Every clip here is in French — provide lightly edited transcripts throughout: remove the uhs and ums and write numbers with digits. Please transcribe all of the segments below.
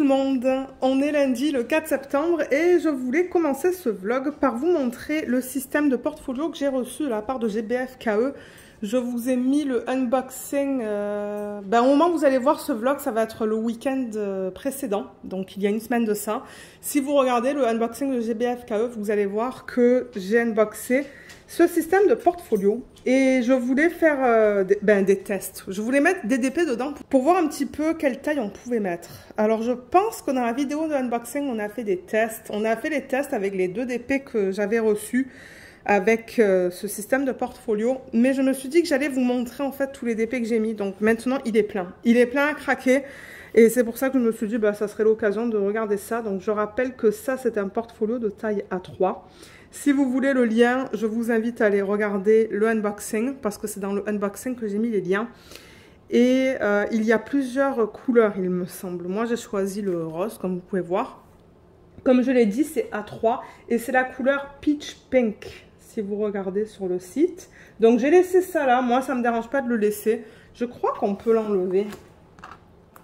le monde, on est lundi le 4 septembre et je voulais commencer ce vlog par vous montrer le système de portfolio que j'ai reçu de la part de GBF KE. Je vous ai mis le unboxing, au moment où vous allez voir ce vlog, ça va être le week-end précédent, donc il y a une semaine de ça. Si vous regardez le unboxing de GBF KE, vous allez voir que j'ai unboxé ce système de portfolio et je voulais faire des tests. Je voulais mettre des DP dedans pour voir un petit peu quelle taille on pouvait mettre. Alors je pense que dans la vidéo de unboxing, on a fait des tests. On a fait les tests avec les 2 DP que j'avais reçus avec ce système de portfolio. Mais je me suis dit que j'allais vous montrer en fait tous les DP que j'ai mis. Donc maintenant, il est plein. Il est plein à craquer. Et c'est pour ça que je me suis dit, ça serait l'occasion de regarder ça. Donc je rappelle que ça, c'est un portfolio de taille A3. Si vous voulez le lien, je vous invite à aller regarder le unboxing parce que c'est dans le unboxing que j'ai mis les liens. Et il y a plusieurs couleurs, il me semble. Moi, j'ai choisi le rose, comme vous pouvez voir. Comme je l'ai dit, c'est A3 et c'est la couleur Peach Pink, si vous regardez sur le site. Donc, j'ai laissé ça là. Moi, ça ne me dérange pas de le laisser. Je crois qu'on peut l'enlever.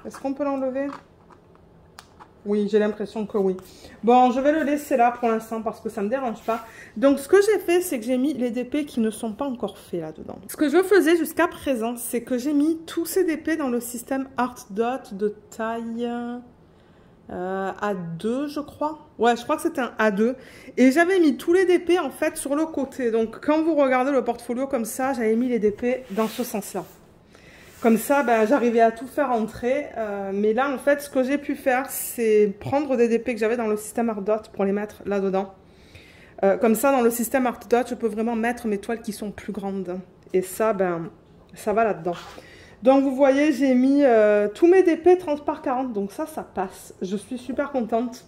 Est-ce qu'on peut l'enlever ? Oui, j'ai l'impression que oui. Bon, je vais le laisser là pour l'instant parce que ça ne me dérange pas. Donc, ce que j'ai fait, c'est que j'ai mis les DP qui ne sont pas encore faits là-dedans. Ce que je faisais jusqu'à présent, c'est que j'ai mis tous ces DP dans le système Art Dot de taille A2, je crois. Ouais, je crois que c'était un A2. Et j'avais mis tous les DP, en fait, sur le côté. Donc, quand vous regardez le portfolio comme ça, j'avais mis les DP dans ce sens-là. Comme ça, j'arrivais à tout faire entrer. Mais là, en fait, ce que j'ai pu faire, c'est prendre des DP que j'avais dans le système Art Dot pour les mettre là-dedans. Comme ça, dans le système Art Dot, je peux vraiment mettre mes toiles qui sont plus grandes. Et ça, ça va là-dedans. Donc, vous voyez, j'ai mis tous mes DP 30 par 40. Donc ça passe. Je suis super contente.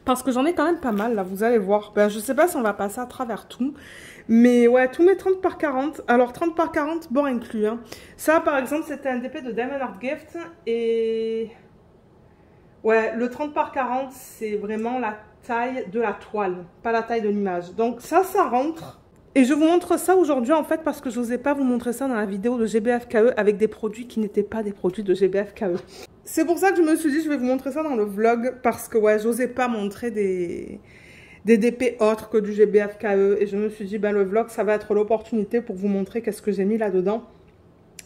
Parce que j'en ai quand même pas mal, là, vous allez voir. Je sais pas si on va passer à travers tout. Mais ouais, tous mes 30 par 40. Alors, 30 par 40, bon inclus. Hein. Ça, par exemple, c'était un DP de Diamond Art Gift. Et ouais, le 30 par 40, c'est vraiment la taille de la toile, pas la taille de l'image. Donc ça rentre. Et je vous montre ça aujourd'hui, en fait, parce que je n'osais pas vous montrer ça dans la vidéo de GBF KE avec des produits qui n'étaient pas des produits de GBF KE. C'est pour ça que je me suis dit, je vais vous montrer ça dans le vlog, parce que ouais, j'osais pas montrer des DP autres que du GBF KE. Et je me suis dit, le vlog, ça va être l'opportunité pour vous montrer qu'est-ce que j'ai mis là-dedans.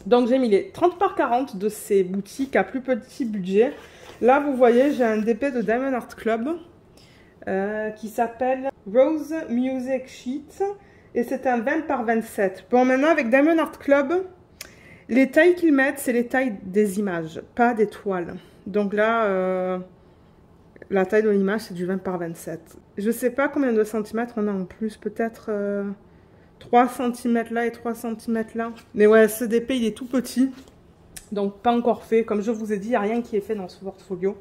Donc, j'ai mis les 30 par 40 de ces boutiques à plus petit budget. Là, vous voyez, j'ai un DP de Diamond Art Club qui s'appelle Rose Music Sheet. Et c'est un 20 par 27. Bon, maintenant, avec Diamond Art Club, les tailles qu'ils mettent, c'est les tailles des images, pas des toiles. Donc là, la taille de l'image, c'est du 20 par 27. Je ne sais pas combien de centimètres on a en plus. Peut-être 3 cm là et 3 cm là. Mais ouais, ce DP, il est tout petit. Donc, pas encore fait. Comme je vous ai dit, il n'y a rien qui est fait dans ce portfolio.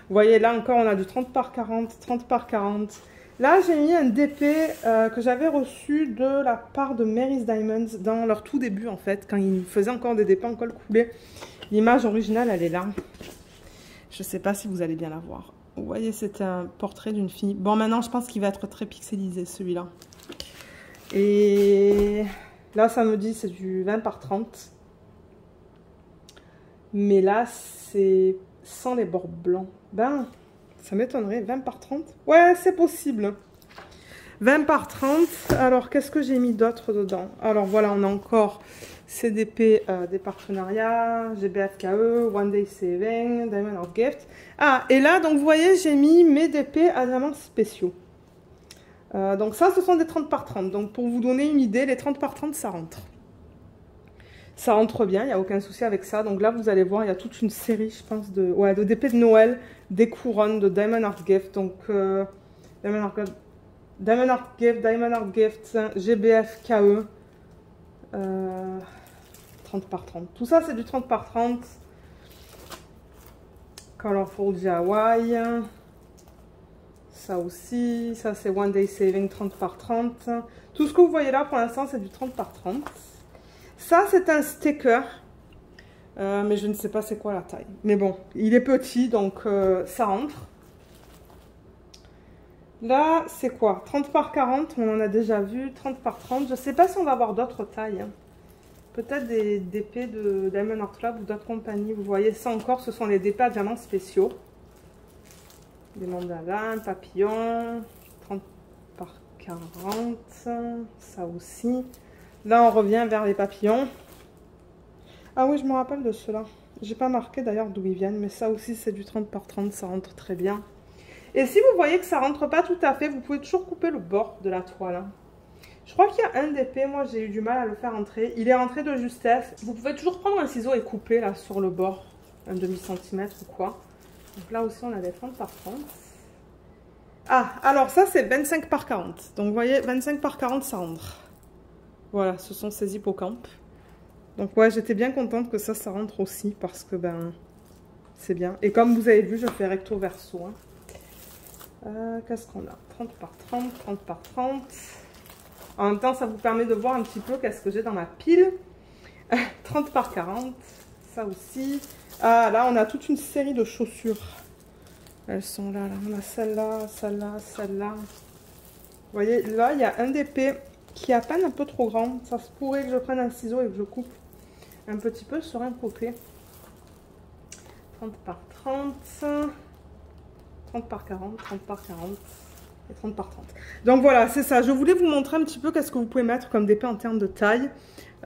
Vous voyez, là encore, on a du 30 par 40, 30 par 40. Là, j'ai mis un DP que j'avais reçu de la part de Mary's Diamonds dans leur tout début, en fait, quand ils faisaient encore des DP en colle coulée. L'image originale, elle est là. Je ne sais pas si vous allez bien la voir. Vous voyez, c'est un portrait d'une fille. Bon, maintenant, je pense qu'il va être très pixelisé, celui-là. Et là, ça me dit c'est du 20 par 30. Mais là, c'est sans les bords blancs. Ça m'étonnerait, 20 par 30. Ouais, c'est possible. 20 par 30. Alors, qu'est-ce que j'ai mis d'autre dedans? Alors, voilà, on a encore CDP des partenariats, GBF KE, One Day Saving, Diamond Art Gift. Ah, et là, donc, vous voyez, j'ai mis mes DP à diamants spéciaux. Donc, ça, ce sont des 30 par 30. Donc, pour vous donner une idée, les 30 par 30, ça rentre. Ça rentre bien, il n'y a aucun souci avec ça. Donc là, vous allez voir, il y a toute une série, je pense, de DP de Noël, des couronnes, de Diamond Art Gift. Donc, Diamond Art Gift, GBF KE, 30 par 30. Tout ça, c'est du 30 par 30. Colorful DIY. Ça aussi, ça c'est One Day Saving 30 par 30. Tout ce que vous voyez là, pour l'instant, c'est du 30 par 30. Ça, c'est un sticker, mais je ne sais pas c'est quoi la taille. Mais bon, il est petit, donc ça rentre. Là, c'est quoi? 30 par 40, on en a déjà vu. 30 par 30, je ne sais pas si on va avoir d'autres tailles. Hein. Peut-être des DP de Diamond Art Club ou d'autres compagnies. Vous voyez, ça encore, ce sont les DP à diamants spéciaux. des mandalins, papillons, 30 par 40, ça aussi. Là, on revient vers les papillons. Ah oui, je me rappelle de ceux-là. J'ai pas marqué d'ailleurs d'où ils viennent, mais ça aussi, c'est du 30 par 30, ça rentre très bien. Et si vous voyez que ça rentre pas tout à fait, vous pouvez toujours couper le bord de la toile. Hein. Je crois qu'il y a un DP, moi j'ai eu du mal à le faire rentrer. Il est rentré de justesse. Vous pouvez toujours prendre un ciseau et couper là sur le bord, un demi-centimètre ou quoi. Donc là aussi, on a des 30 par 30. Ah, alors ça, c'est 25 par 40. Donc, vous voyez, 25 par 40, ça rentre. Voilà, ce sont ces hippocampes. Donc, ouais, j'étais bien contente que ça rentre aussi parce que, ben, c'est bien. Et comme vous avez vu, je fais recto verso. Hein. Qu'est-ce qu'on a? 30 par 30, 30 par 30. En même temps, ça vous permet de voir un petit peu qu'est-ce que j'ai dans ma pile. 30 par 40, ça aussi. Ah, là, on a toute une série de chaussures. Elles sont là, là. On a celle-là, celle-là, celle-là. Vous voyez, là, il y a un DP qui est à peine un peu trop grand. Ça se pourrait que je prenne un ciseau et que je coupe un petit peu sur un côté. 30 par 30. 30 par 40, 30 par 40 et 30 par 30. Donc voilà, c'est ça. Je voulais vous montrer un petit peu qu'est-ce que vous pouvez mettre comme DP en termes de taille.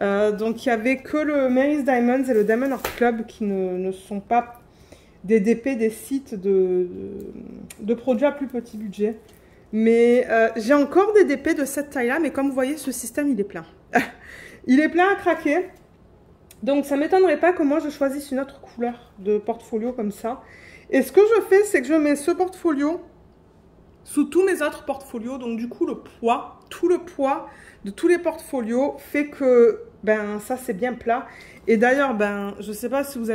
Donc il n'y avait que le Mary's Diamonds et le Diamond Art Club qui ne sont pas des DP, des sites de produits à plus petit budget. Mais j'ai encore des DP de cette taille-là, mais comme vous voyez, ce système, il est plein. Il est plein à craquer. Donc ça ne m'étonnerait pas que moi, je choisisse une autre couleur de portfolio comme ça. Et ce que je fais, c'est que je mets ce portfolio sous tous mes autres portfolios. Donc du coup, tout le poids de tous les portfolios fait que ben ça, c'est bien plat. Et d'ailleurs, ben, je ne sais pas si vous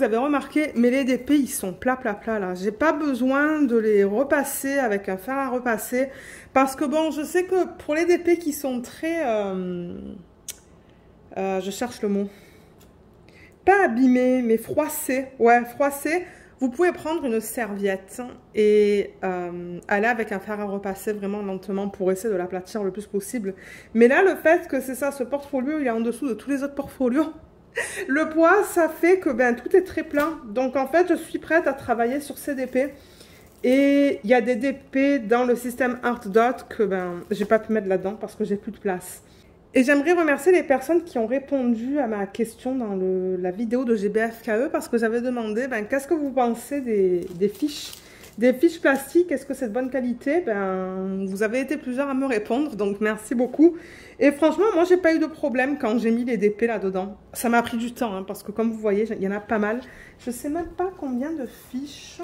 avez remarqué, mais les DP, ils sont plats là. J'ai pas besoin de les repasser avec un fer à repasser. Parce que bon, je sais que pour les DP qui sont très... je cherche le mot. Pas abîmés, mais froissés. Ouais, froissés. Vous pouvez prendre une serviette et aller avec un fer à repasser vraiment lentement pour essayer de l'aplatir le plus possible. Mais là, le fait que c'est ça, ce portfolio, il est en dessous de tous les autres portfolios. Le poids, ça fait que ben, tout est très plein. Donc, en fait, je suis prête à travailler sur ces DP. Et il y a des DP dans le système ArtDot que ben, j'ai pas pu mettre là-dedans parce que j'ai plus de place. Et j'aimerais remercier les personnes qui ont répondu à ma question dans la vidéo de GBFKE parce que j'avais demandé ben, qu'est-ce que vous pensez des fiches plastiques, est-ce que c'est de bonne qualité? Ben, vous avez été plusieurs à me répondre, donc merci beaucoup. Et franchement, moi, j'ai pas eu de problème quand j'ai mis les DP là-dedans. Ça m'a pris du temps, hein, parce que comme vous voyez, il y en a pas mal. Je sais même pas combien de fiches.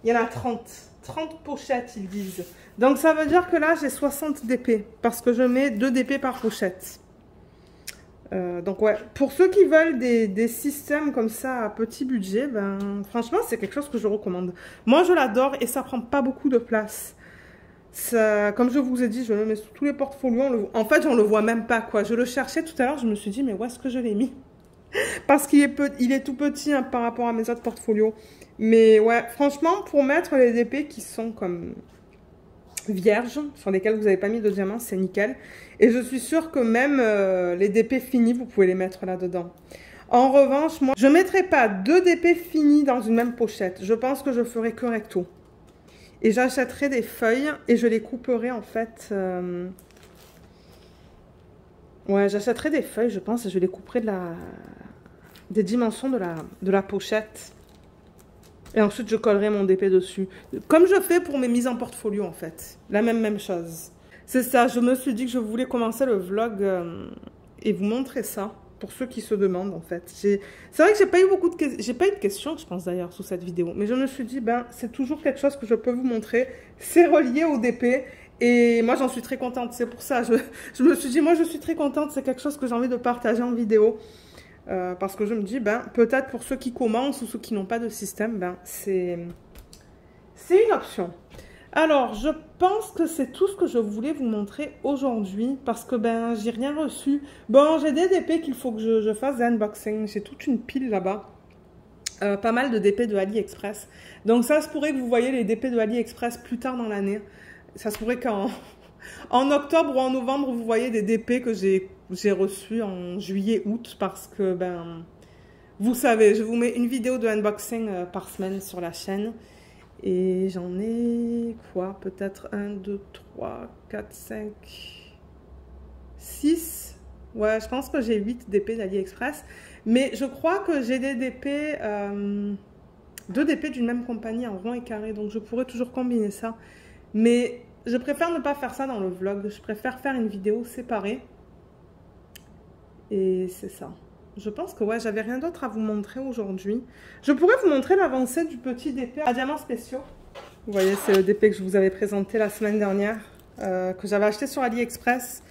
Il y en a 30. 30 pochettes, ils disent. Donc, ça veut dire que là, j'ai 60 DP, parce que je mets 2 DP par pochette. Donc ouais, pour ceux qui veulent des systèmes comme ça à petit budget, ben franchement c'est quelque chose que je recommande. Moi je l'adore et ça prend pas beaucoup de place. Ça, comme je vous ai dit, je le mets sous tous les portfolios. En fait, on le voit même pas quoi. Je le cherchais tout à l'heure, je me suis dit mais où est-ce que je l'ai mis? Parce qu'il est tout petit hein, par rapport à mes autres portfolios. Mais ouais, franchement, pour mettre les DP qui sont comme vierges, sur lesquelles vous n'avez pas mis de diamants, c'est nickel. Et je suis sûre que même les DP finis, vous pouvez les mettre là-dedans. En revanche, moi, je ne mettrai pas 2 DP finis dans une même pochette. Je pense que je ferai que recto. Et j'achèterai des feuilles et je les couperai en fait... Ouais, j'achèterai des feuilles, je pense, et je les couperai des dimensions de la pochette. Et ensuite, je collerai mon DP dessus. Comme je fais pour mes mises en portfolio, en fait. La même chose. C'est ça, je me suis dit que je voulais commencer le vlog et vous montrer ça. Pour ceux qui se demandent, en fait. C'est vrai que j'ai pas eu j'ai pas eu de questions, je pense d'ailleurs, sous cette vidéo. Mais je me suis dit, ben, c'est toujours quelque chose que je peux vous montrer. C'est relié au DP. Et moi, j'en suis très contente. C'est pour ça, je me suis dit, moi, je suis très contente. C'est quelque chose que j'ai envie de partager en vidéo. Parce que je me dis, ben, peut-être pour ceux qui commencent ou ceux qui n'ont pas de système, ben, c'est une option. Alors, je pense que c'est tout ce que je voulais vous montrer aujourd'hui parce que ben, j'ai rien reçu. Bon, j'ai des DP qu'il faut que je fasse des unboxing. J'ai toute une pile là-bas. Pas mal de DP de AliExpress. Donc ça se pourrait que vous voyez les DP de AliExpress plus tard dans l'année. Ça se pourrait qu'en octobre ou en novembre, vous voyez des DP que j'ai reçus en juillet, août parce que ben Vous savez, je vous mets une vidéo de unboxing par semaine sur la chaîne. Et j'en ai quoi? Peut-être 1, 2, 3, 4, 5, 6. Ouais, je pense que j'ai 8 DP d'AliExpress. Mais je crois que j'ai des DP, 2 DP d'une même compagnie en rond et carré. Donc je pourrais toujours combiner ça. Mais je préfère ne pas faire ça dans le vlog. Je préfère faire une vidéo séparée. Et c'est ça. Je pense que ouais, j'avais rien d'autre à vous montrer aujourd'hui. Je pourrais vous montrer l'avancée du petit DP à diamants spéciaux. Vous voyez, c'est le DP que je vous avais présenté la semaine dernière, que j'avais acheté sur AliExpress,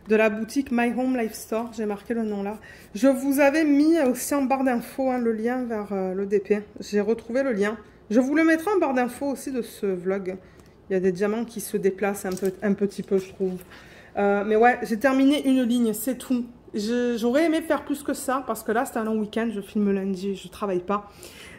de la boutique My Home Life Store. J'ai marqué le nom là. Je vous avais mis aussi en barre d'infos le lien vers le DP. J'ai retrouvé le lien. Je vous le mettrai en barre d'infos aussi de ce vlog. Il y a des diamants qui se déplacent un petit peu, je trouve. Mais ouais, j'ai terminé une ligne, c'est tout. J'aurais aimé faire plus que ça parce que là c'était un long week-end, je filme lundi, je travaille pas.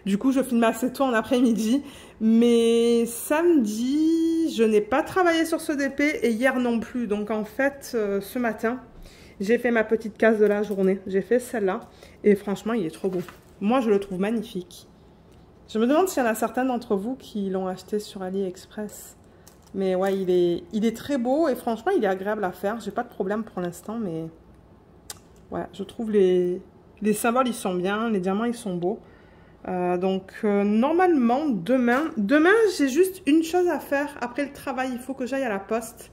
Du coup je filme assez tôt en après-midi. Mais samedi, je n'ai pas travaillé sur ce DP et hier non plus. Donc en fait, ce matin, j'ai fait ma petite case de la journée. J'ai fait celle-là et franchement il est trop beau. Moi je le trouve magnifique. Je me demande s'il y en a certains d'entre vous qui l'ont acheté sur AliExpress. Mais ouais, il est très beau et franchement il est agréable à faire. J'ai pas de problème pour l'instant mais... Ouais, je trouve les symboles, ils sont bien, les diamants, ils sont beaux. Normalement, demain, j'ai juste une chose à faire. Après le travail, il faut que j'aille à la poste.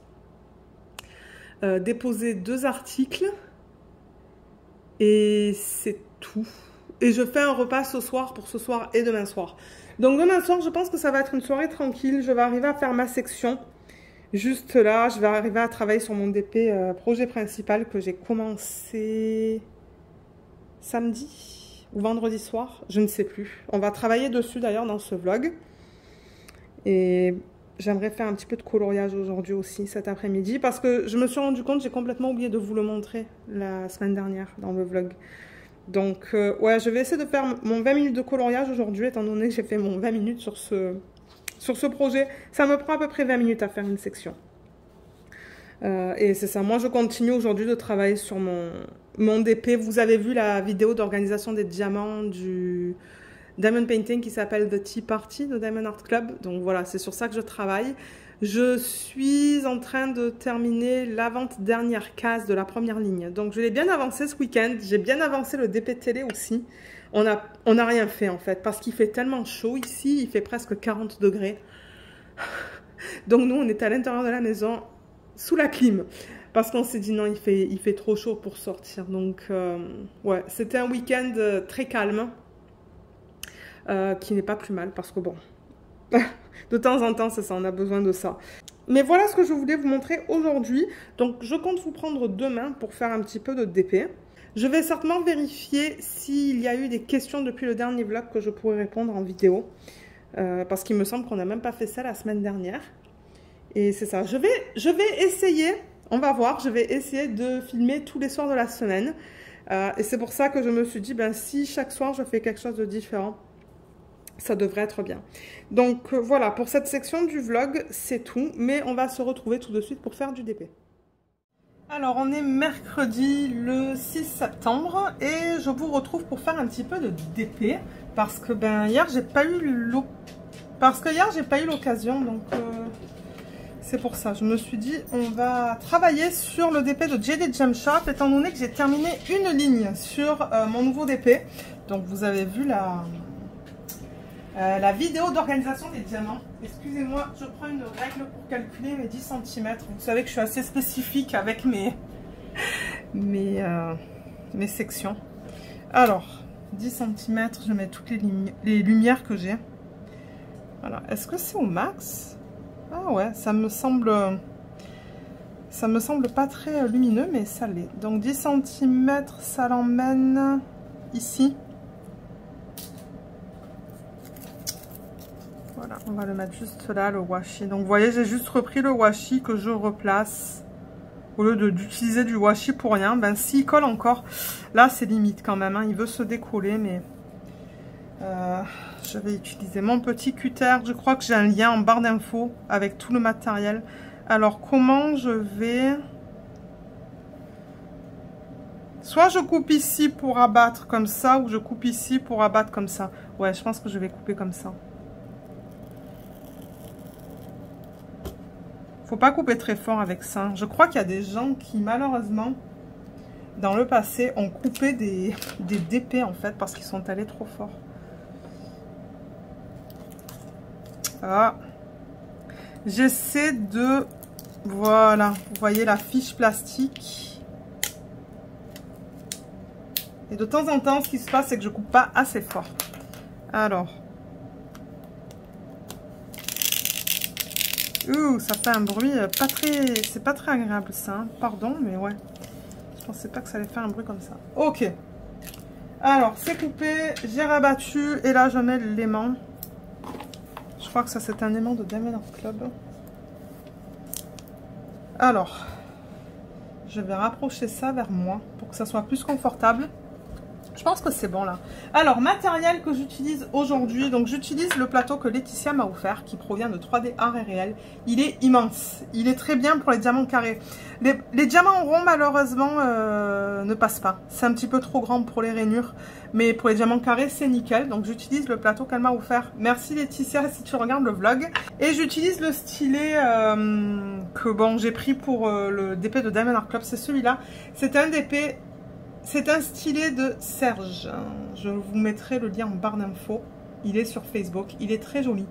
Déposer 2 articles. Et c'est tout. Et je fais un repas ce soir pour ce soir et demain soir. Donc demain soir, je pense que ça va être une soirée tranquille. Je vais arriver à faire ma section. Juste là, je vais arriver à travailler sur mon DP projet principal que j'ai commencé samedi ou vendredi soir, je ne sais plus. On va travailler dessus d'ailleurs dans ce vlog. Et j'aimerais faire un petit peu de coloriage aujourd'hui aussi, cet après-midi, parce que je me suis rendu compte, j'ai complètement oublié de vous le montrer la semaine dernière dans le vlog. Donc ouais, je vais essayer de faire mon 20 minutes de coloriage aujourd'hui, étant donné que j'ai fait mon 20 minutes sur ce projet. Ça me prend à peu près 20 minutes à faire une section. Et c'est ça, moi je continue aujourd'hui de travailler sur mon DP. Vous avez vu la vidéo d'organisation des diamants du Diamond Painting qui s'appelle The Tea Party de Diamond Art Club. Donc voilà, c'est sur ça que je travaille. Je suis en train de terminer l'avant-dernière case de la première ligne. Donc je l'ai bien avancé ce week-end. J'ai bien avancé le DP télé aussi. On n'a rien fait en fait parce qu'il fait tellement chaud ici. Il fait presque 40 degrés. Donc nous on est à l'intérieur de la maison sous la clim. Parce qu'on s'est dit non, il fait trop chaud pour sortir. Donc ouais, c'était un week-end très calme. Qui n'est pas plus mal parce que bon, de temps en temps c'est ça, on a besoin de ça. Mais voilà ce que je voulais vous montrer aujourd'hui. Donc je compte vous prendre demain pour faire un petit peu de DP. Je vais certainement vérifier s'il y a eu des questions depuis le dernier vlog que je pourrais répondre en vidéo. Parce qu'il me semble qu'on n'a même pas fait ça la semaine dernière. Et c'est ça, je vais essayer, on va voir, je vais essayer de filmer tous les soirs de la semaine. Et c'est pour ça que je me suis dit, ben si chaque soir je fais quelque chose de différent, ça devrait être bien. Donc voilà, pour cette section du vlog, c'est tout. Mais on va se retrouver tout de suite pour faire du DP. Alors, on est mercredi le 6 septembre et je vous retrouve pour faire un petit peu de DP. Parce que ben hier, j'ai pas eu l'occasion, donc c'est pour ça. Je me suis dit, on va travailler sur le DP de JD Gem Shop, étant donné que j'ai terminé une ligne sur mon nouveau DP. Donc vous avez vu la vidéo d'organisation des diamants. Excusez-moi, je prends une règle pour calculer mes 10 cm. Vous savez que je suis assez spécifique avec mes sections. Alors, 10 cm, je mets toutes les lumières que j'ai. Voilà. Est-ce que c'est au max? Ah ouais, ça me semble pas très lumineux, mais ça l'est. Donc 10 cm, ça l'emmène ici. Voilà, on va le mettre juste là, le washi. Donc vous voyez, j'ai juste repris le washi que je replace. Au lieu d'utiliser du washi pour rien, ben s'il colle encore, là c'est limite quand même, hein, il veut se décoller, mais je vais utiliser mon petit cutter. Je crois que j'ai un lien en barre d'infos avec tout le matériel. Alors comment je vais Soit je coupe ici pour abattre comme ça, ou je coupe ici pour abattre comme ça. Ouais, je pense que je vais couper comme ça. Faut pas couper très fort avec ça. Je crois qu'il y a des gens qui, malheureusement, dans le passé, ont coupé des DP, en fait, parce qu'ils sont allés trop fort. Ah. J'essaie de... Voilà, vous voyez la fiche plastique. Et de temps en temps, ce qui se passe, c'est que je coupe pas assez fort. Alors. Ouh, ça fait un bruit pas très... C'est pas très agréable, ça. Hein. Pardon, mais ouais. Je pensais pas que ça allait faire un bruit comme ça. Ok. Alors, c'est coupé. J'ai rabattu. Et là, je mets l'aimant. Je crois que ça, c'est un aimant de Diamond Club. Alors, je vais rapprocher ça vers moi pour que ça soit plus confortable. Je pense que c'est bon là. Alors, matériel que j'utilise aujourd'hui. Donc, j'utilise le plateau que Laetitia m'a offert qui provient de 3D Art et Réel. Il est immense. Il est très bien pour les diamants carrés. Les diamants ronds, malheureusement, ne passent pas. C'est un petit peu trop grand pour les rainures. Mais pour les diamants carrés, c'est nickel. Donc, j'utilise le plateau qu'elle m'a offert. Merci Laetitia si tu regardes le vlog. Et j'utilise le stylet que bon, j'ai pris pour le DP de Diamond Art Club. C'est celui-là. C'est un DP... C'est un stylet de Serge. Je vous mettrai le lien en barre d'infos. Il est sur Facebook. Il est très joli.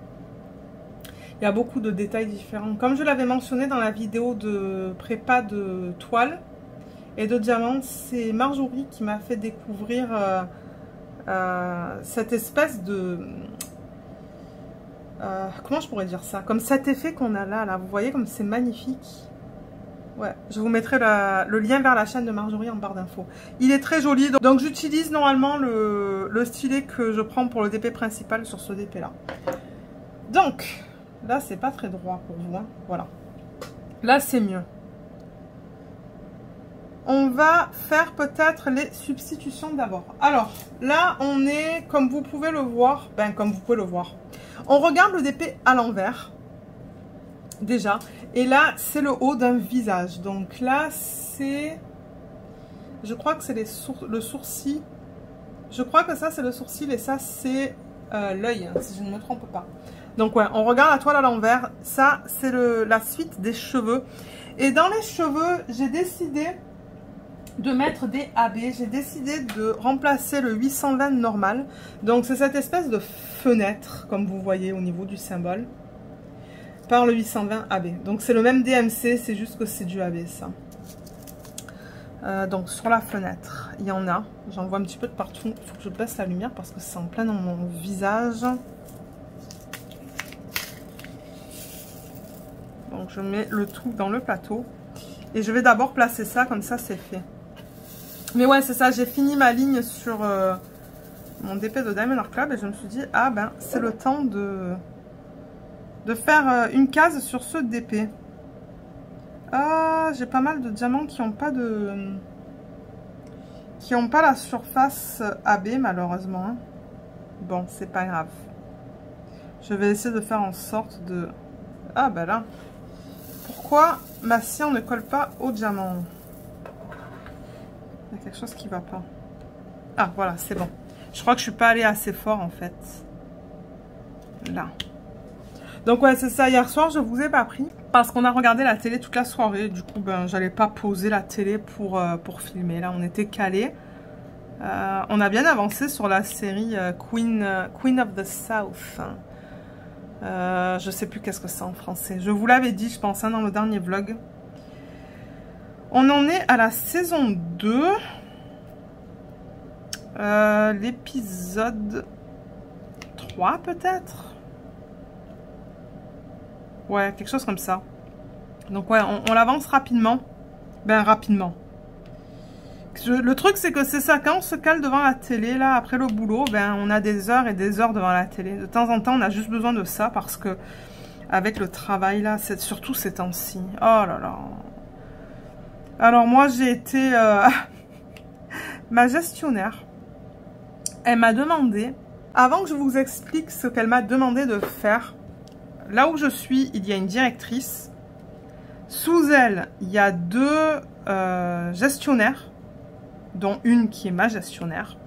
Il y a beaucoup de détails différents. Comme je l'avais mentionné dans la vidéo de prépa de toile et de diamants, c'est Marjorie qui m'a fait découvrir cette espèce de... comment je pourrais dire ça? Comme cet effet qu'on a là. Vous voyez comme c'est magnifique. Ouais, je vous mettrai le lien vers la chaîne de Marjorie en barre d'infos. Il est très joli. Donc j'utilise normalement le stylet que je prends pour le DP principal sur ce DP là. Donc, là c'est pas très droit pour vous. Hein. Voilà. Là c'est mieux. On va faire peut-être les substitutions d'abord. Alors, là on est, comme vous pouvez le voir, on regarde le DP à l'envers. Déjà, et là c'est le haut d'un visage, donc là c'est, je crois que c'est le sourcil, je crois que ça c'est le sourcil et ça c'est l'œil, hein, si je ne me trompe pas. Donc ouais, on regarde la toile à l'envers, ça c'est la suite des cheveux, et dans les cheveux j'ai décidé de mettre des AB, j'ai décidé de remplacer le 820 normal, donc c'est cette espèce de fenêtre comme vous voyez au niveau du symbole, par le 820 AB. Donc c'est le même DMC, c'est juste que c'est du AB ça. Donc sur la fenêtre, il y en a. J'en vois un petit peu de partout. Il faut que je baisse la lumière parce que c'est en plein dans mon visage. Donc je mets le tout dans le plateau. Et je vais d'abord placer ça, comme ça c'est fait. Mais ouais c'est ça, j'ai fini ma ligne sur mon DP de Diamond Art Club et je me suis dit, ah ben c'est le temps de faire une case sur ce DP. Ah, j'ai pas mal de diamants qui n'ont pas la surface AB malheureusement. Hein. Bon, c'est pas grave. Je vais essayer de faire en sorte de... Ah ben là. Pourquoi ma cire ne colle pas au diamant? Il y a quelque chose qui va pas. Ah voilà, c'est bon. Je crois que je suis pas allée assez fort en fait. Là. Donc ouais, c'est ça, hier soir je vous ai pas pris parce qu'on a regardé la télé toute la soirée. Du coup, ben j'allais pas poser la télé pour filmer. Là, on était calés. On a bien avancé sur la série Queen of the South. Je sais plus qu'est-ce que c'est en français. Je vous l'avais dit, je pense, hein, dans le dernier vlog. On en est à la saison 2. L'épisode 3 peut-être. Ouais, quelque chose comme ça. Donc ouais, on l'avance rapidement. Ben rapidement. Le truc c'est que c'est ça, quand on se cale devant la télé, là, après le boulot, ben on a des heures et des heures devant la télé. De temps en temps, on a juste besoin de ça parce que avec le travail là, surtout ces temps-ci. Oh là là. Alors moi j'ai été... ma gestionnaire, elle m'a demandé, avant que je vous explique ce qu'elle m'a demandé de faire, là où je suis, il y a une directrice. Sous elle, il y a deux gestionnaires. dont une qui est ma gestionnaire.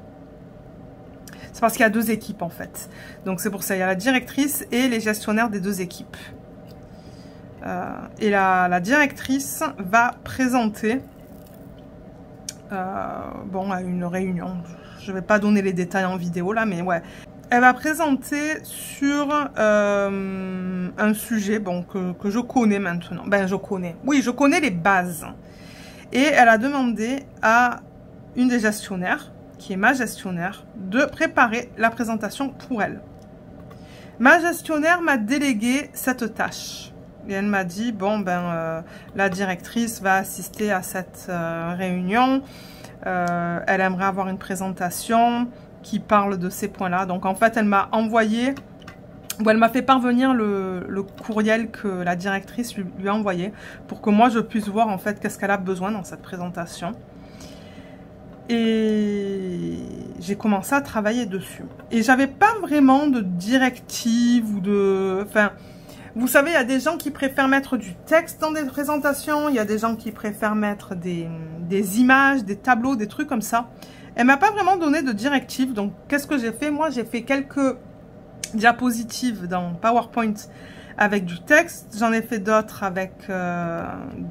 C'est parce qu'il y a 2 équipes en fait. Donc c'est pour ça, il y a la directrice et les gestionnaires des 2 équipes. Et la directrice va présenter bon, à une réunion. Je ne vais pas donner les détails en vidéo là, mais ouais. Elle va présenter sur un sujet bon, que je connais maintenant. Ben, je connais. Oui, je connais les bases. Et elle a demandé à une des gestionnaires, qui est ma gestionnaire, de préparer la présentation pour elle. Ma gestionnaire m'a délégué cette tâche. Et elle m'a dit, bon, ben, la directrice va assister à cette réunion. Elle aimerait avoir une présentation qui parle de ces points-là. Donc, en fait, elle m'a envoyé, ou elle m'a fait parvenir le courriel que la directrice lui a envoyé pour que moi, je puisse voir, en fait, qu'est-ce qu'elle a besoin dans cette présentation. Et j'ai commencé à travailler dessus. Et j'avais pas vraiment de directive ou de... Enfin, vous savez, il y a des gens qui préfèrent mettre du texte dans des présentations. Il y a des gens qui préfèrent mettre des images, des tableaux, des trucs comme ça. Elle m'a pas vraiment donné de directive. Donc, qu'est-ce que j'ai fait? Moi, j'ai fait quelques diapositives dans PowerPoint avec du texte. J'en ai fait d'autres avec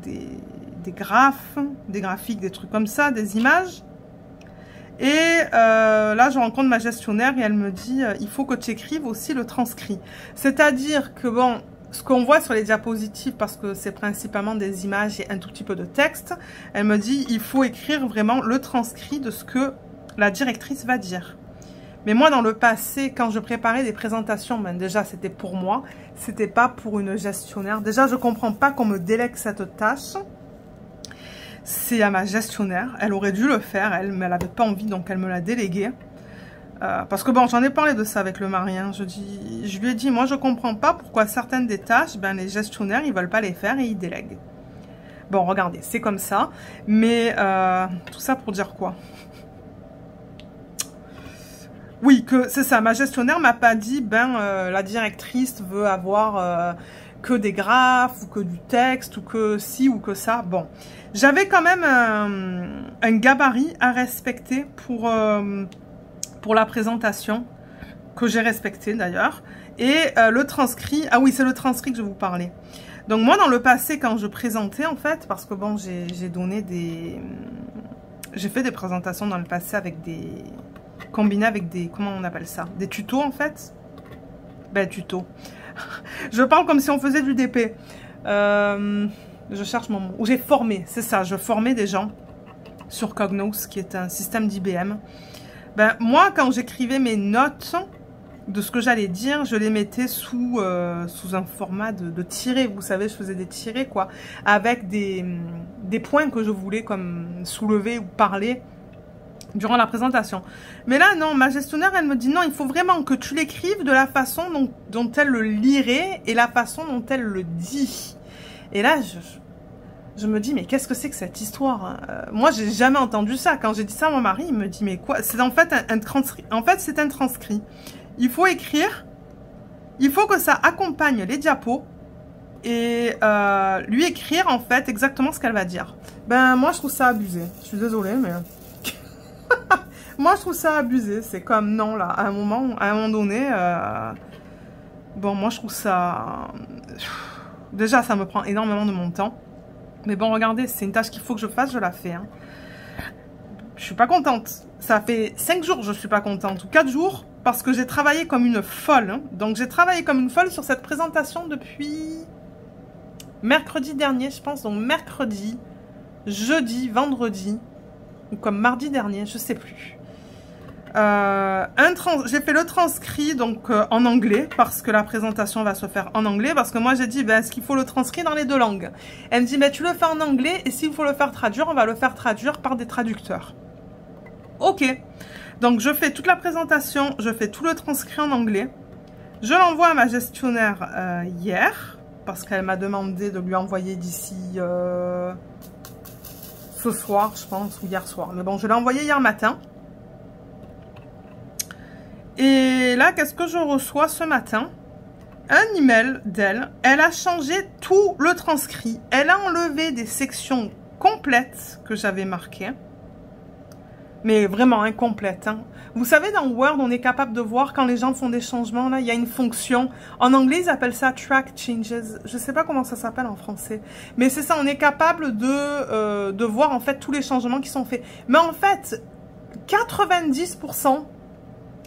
des graphes, des graphiques, des trucs comme ça, des images. Et là, je rencontre ma gestionnaire et elle me dit il faut que tu écrives aussi le transcrit. C'est-à-dire que, bon, ce qu'on voit sur les diapositives, parce que c'est principalement des images et un tout petit peu de texte, elle me dit il faut écrire vraiment le transcrit de ce que la directrice va dire. Mais moi, dans le passé, quand je préparais des présentations, ben déjà, c'était pour moi, c'était pas pour une gestionnaire. Déjà, je comprends pas qu'on me délègue cette tâche. C'est à ma gestionnaire, elle aurait dû le faire, elle, mais elle n'avait pas envie, donc elle me l'a délégué. Parce que bon, j'en ai parlé de ça avec le mari, hein. Je lui ai dit, moi je comprends pas pourquoi certaines des tâches, ben, les gestionnaires, ils veulent pas les faire et ils délèguent. Bon, regardez, c'est comme ça, mais tout ça pour dire quoi? Oui, que c'est ça, ma gestionnaire m'a pas dit, ben, la directrice veut avoir que des graphes, ou que du texte, ou que ci, ou que ça. Bon, j'avais quand même un gabarit à respecter pour la présentation, que j'ai respecté d'ailleurs. Et le transcrit, ah oui, c'est le transcrit que je vous parlais. Donc moi, dans le passé, quand je présentais, en fait, parce que bon, j'ai donné des... J'ai fait des présentations dans le passé avec des... Combinées avec des... Comment on appelle ça? Des tutos, en fait. Ben, tutos. Je parle comme si on faisait du DP. Je cherche mon mot. Où j'ai formé, c'est ça. Je formais des gens sur Cognos, qui est un système d'IBM. Ben, moi, quand j'écrivais mes notes de ce que j'allais dire, je les mettais sous un format de tirés. Vous savez, je faisais des tirés, quoi. Avec des points que je voulais comme soulever ou parler durant la présentation. Mais là, non, ma gestionnaire, elle me dit non, il faut vraiment que tu l'écrives de la façon dont elle le lirait et la façon dont elle le dit. Et là, je me dis, mais qu'est-ce que c'est que cette histoire, hein? Moi, j'ai jamais entendu ça. Quand j'ai dit ça à mon mari, il me dit, mais quoi? C'est en fait un transcrit. En fait, c'est un transcrit. Il faut écrire, il faut que ça accompagne les diapos et lui écrire, en fait, exactement ce qu'elle va dire. Ben, moi, je trouve ça abusé. Je suis désolée, mais... Moi, je trouve ça abusé. C'est comme, non, là, à un moment donné... Bon, moi, je trouve ça... Déjà, ça me prend énormément de mon temps. Mais bon, regardez, c'est une tâche qu'il faut que je fasse, je la fais. Hein. Je suis pas contente. Ça fait 5 jours que je suis pas contente, ou 4 jours, parce que j'ai travaillé comme une folle. Hein. Donc, j'ai travaillé comme une folle sur cette présentation depuis mercredi dernier, je pense. Donc, mercredi, jeudi, vendredi, ou comme mardi dernier, je sais plus. J'ai fait le transcrit donc en anglais parce que la présentation va se faire en anglais, parce que moi j'ai dit ben, est-ce qu'il faut le transcrit dans les 2 langues? Elle me dit ben, tu le fais en anglais et s'il faut le faire traduire, on va le faire traduire par des traducteurs. Ok, donc je fais toute la présentation, je fais tout le transcrit en anglais, je l'envoie à ma gestionnaire hier parce qu'elle m'a demandé de lui envoyer d'ici ce soir je pense, ou hier soir, mais bon je l'ai envoyé hier matin. Et là, qu'est-ce que je reçois ce matin? Un email d'elle. Elle a changé tout le transcrit. Elle a enlevé des sections complètes que j'avais marquées. Mais vraiment incomplète. Hein. Vous savez, dans Word, on est capable de voir quand les gens font des changements. Là, il y a une fonction. En anglais, ils appellent ça Track Changes. Je ne sais pas comment ça s'appelle en français. Mais c'est ça, on est capable de voir en fait tous les changements qui sont faits. Mais en fait, 90%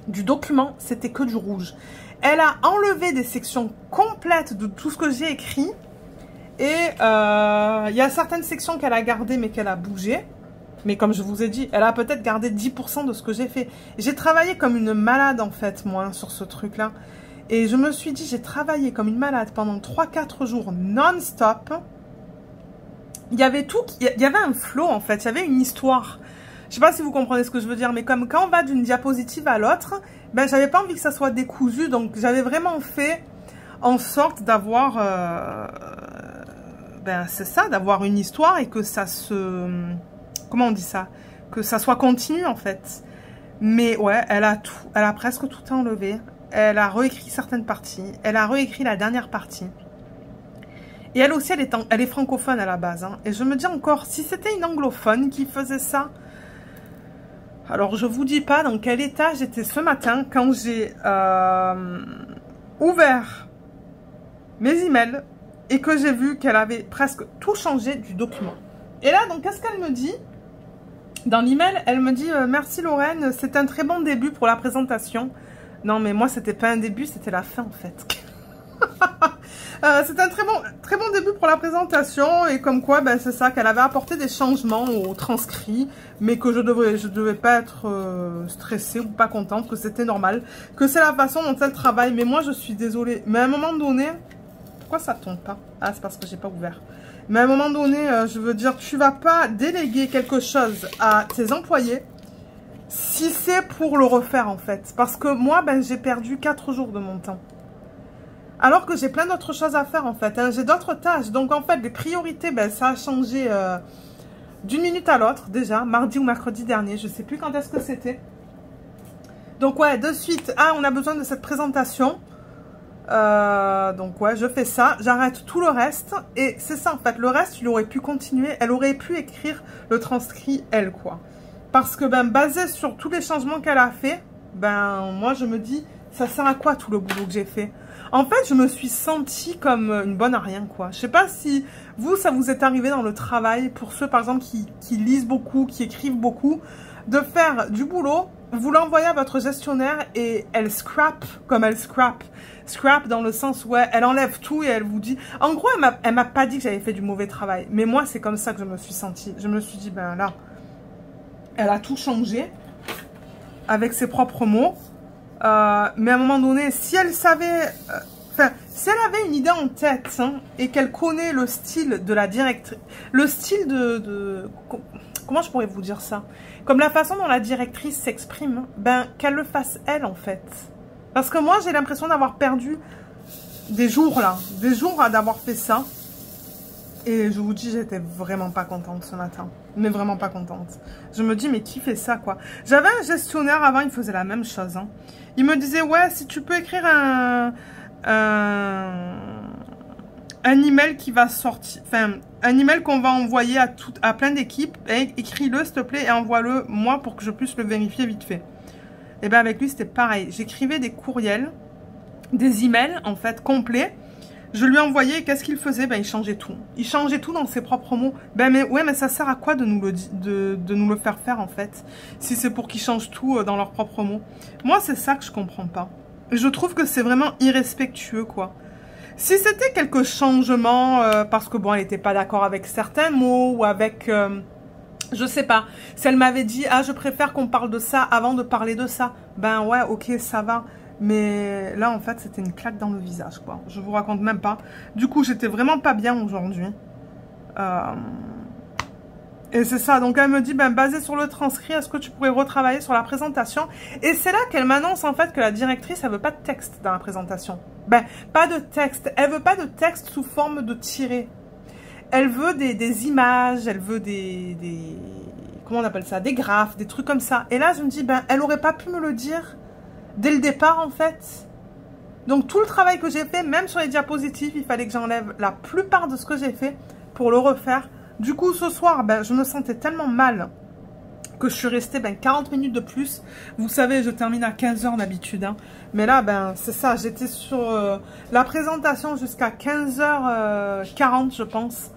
du document, c'était que du rouge. Elle a enlevé des sections complètes de tout ce que j'ai écrit. Et il y a certaines sections qu'elle a gardées mais qu'elle a bougées. Mais comme je vous ai dit, elle a peut-être gardé 10% de ce que j'ai fait. J'ai travaillé comme une malade en fait, moi, sur ce truc-là. Et je me suis dit, j'ai travaillé comme une malade pendant 3-4 jours non-stop. Il y avait tout, il y avait un flow en fait, il y avait une histoire. Je sais pas si vous comprenez ce que je veux dire, mais comme quand on va d'une diapositive à l'autre, ben j'avais pas envie que ça soit décousu, donc j'avais vraiment fait en sorte d'avoir, ben c'est ça, d'avoir une histoire et que ça se... Comment on dit ça? Que ça soit continu en fait. Mais ouais, elle a presque tout enlevé. Elle a réécrit certaines parties. Elle a réécrit la dernière partie. Et elle aussi, elle est francophone à la base. Hein. Et je me dis encore, si c'était une anglophone qui faisait ça... Alors, je vous dis pas dans quel état j'étais ce matin quand j'ai ouvert mes emails et que j'ai vu qu'elle avait presque tout changé du document. Et là, donc, qu'est-ce qu'elle me dit? Dans l'email, elle me dit « Merci Lorraine, c'est un très bon début pour la présentation. » Non, mais moi, c'était pas un début, c'était la fin, en fait. C'est un très bon début pour la présentation. Et comme quoi, ben, c'est ça, qu'elle avait apporté des changements au transcrit, mais que je devais pas être stressée ou pas contente, que c'était normal, que c'est la façon dont elle travaille. Mais moi, je suis désolée. Mais à un moment donné... Pourquoi ça tombe pas? Ah, c'est parce que j'ai pas ouvert. Mais à un moment donné, je veux dire, tu vas pas déléguer quelque chose à tes employés si c'est pour le refaire en fait. Parce que moi, ben, j'ai perdu 4 jours de mon temps. Alors que j'ai plein d'autres choses à faire en fait. Hein. J'ai d'autres tâches. Donc en fait, les priorités, ben, ça a changé d'une minute à l'autre déjà. Mardi ou mercredi dernier. Je sais plus quand est-ce que c'était. Donc ouais, de suite, ah, on a besoin de cette présentation. Donc ouais, je fais ça, j'arrête tout le reste et c'est ça en fait, le reste il aurait pu continuer, elle aurait pu écrire le transcrit elle quoi, parce que ben basé sur tous les changements qu'elle a fait, ben moi je me dis ça sert à quoi tout le boulot que j'ai fait. En fait je me suis sentie comme une bonne à rien quoi. Je sais pas si vous ça vous est arrivé dans le travail, pour ceux par exemple qui lisent beaucoup, qui écrivent beaucoup, de faire du boulot, vous l'envoyez à votre gestionnaire et elle scrap comme elle scrap. Scrap dans le sens où elle enlève tout et elle vous dit... En gros, elle m'a pas dit que j'avais fait du mauvais travail. Mais moi, c'est comme ça que je me suis sentie. Je me suis dit, ben là, elle a tout changé avec ses propres mots. Mais à un moment donné, si elle savait... si elle avait une idée en tête hein, et qu'elle connaît le style de la directrice... Le style de... Comment je pourrais vous dire ça? Comme la façon dont la directrice s'exprime, ben qu'elle le fasse elle en fait. Parce que moi, j'ai l'impression d'avoir perdu des jours là. Des jours d'avoir fait ça. Et je vous dis, j'étais vraiment pas contente ce matin. Mais vraiment pas contente. Je me dis, mais qui fait ça quoi? J'avais un gestionnaire avant, il faisait la même chose. Hein. Il me disait, ouais, si tu peux écrire un email qui va sortir... Enfin, un email qu'on va envoyer à plein d'équipes. Écris-le s'il te plaît et envoie-le moi pour que je puisse le vérifier vite fait. Et bien avec lui, c'était pareil. J'écrivais des courriels, des emails, en fait, complets. Je lui envoyais, qu'est-ce qu'il faisait? Ben, il changeait tout. Il changeait tout dans ses propres mots. Ben, mais ouais, mais ça sert à quoi de nous le faire faire, en fait? Si c'est pour qu'ils changent tout dans leurs propres mots. Moi, c'est ça que je comprends pas. Je trouve que c'est vraiment irrespectueux, quoi. Si c'était quelques changements, parce que, bon, elle n'était pas d'accord avec certains mots, ou avec... je sais pas, si elle m'avait dit « Ah, je préfère qu'on parle de ça avant de parler de ça », ben ouais, ok, ça va. Mais là, en fait, c'était une claque dans le visage, quoi. Je vous raconte même pas. Du coup, j'étais vraiment pas bien aujourd'hui. Et c'est ça, donc elle me dit, ben, basé sur le transcrit, est-ce que tu pourrais retravailler sur la présentation? Et c'est là qu'elle m'annonce, en fait, que la directrice, elle veut pas de texte dans la présentation. Ben, pas de texte. Elle veut pas de texte sous forme de tiré. Elle veut des images, elle veut comment on appelle ça? Des graphes, des trucs comme ça. Et là, je me dis, ben, elle aurait pas pu me le dire dès le départ, en fait. Donc, tout le travail que j'ai fait, même sur les diapositives, il fallait que j'enlève la plupart de ce que j'ai fait pour le refaire. Du coup, ce soir, ben, je me sentais tellement mal que je suis restée 40 minutes de plus. Vous savez, je termine à 15 h d'habitude. Hein. Mais là, c'est ça. J'étais sur la présentation jusqu'à 15h40, je pense.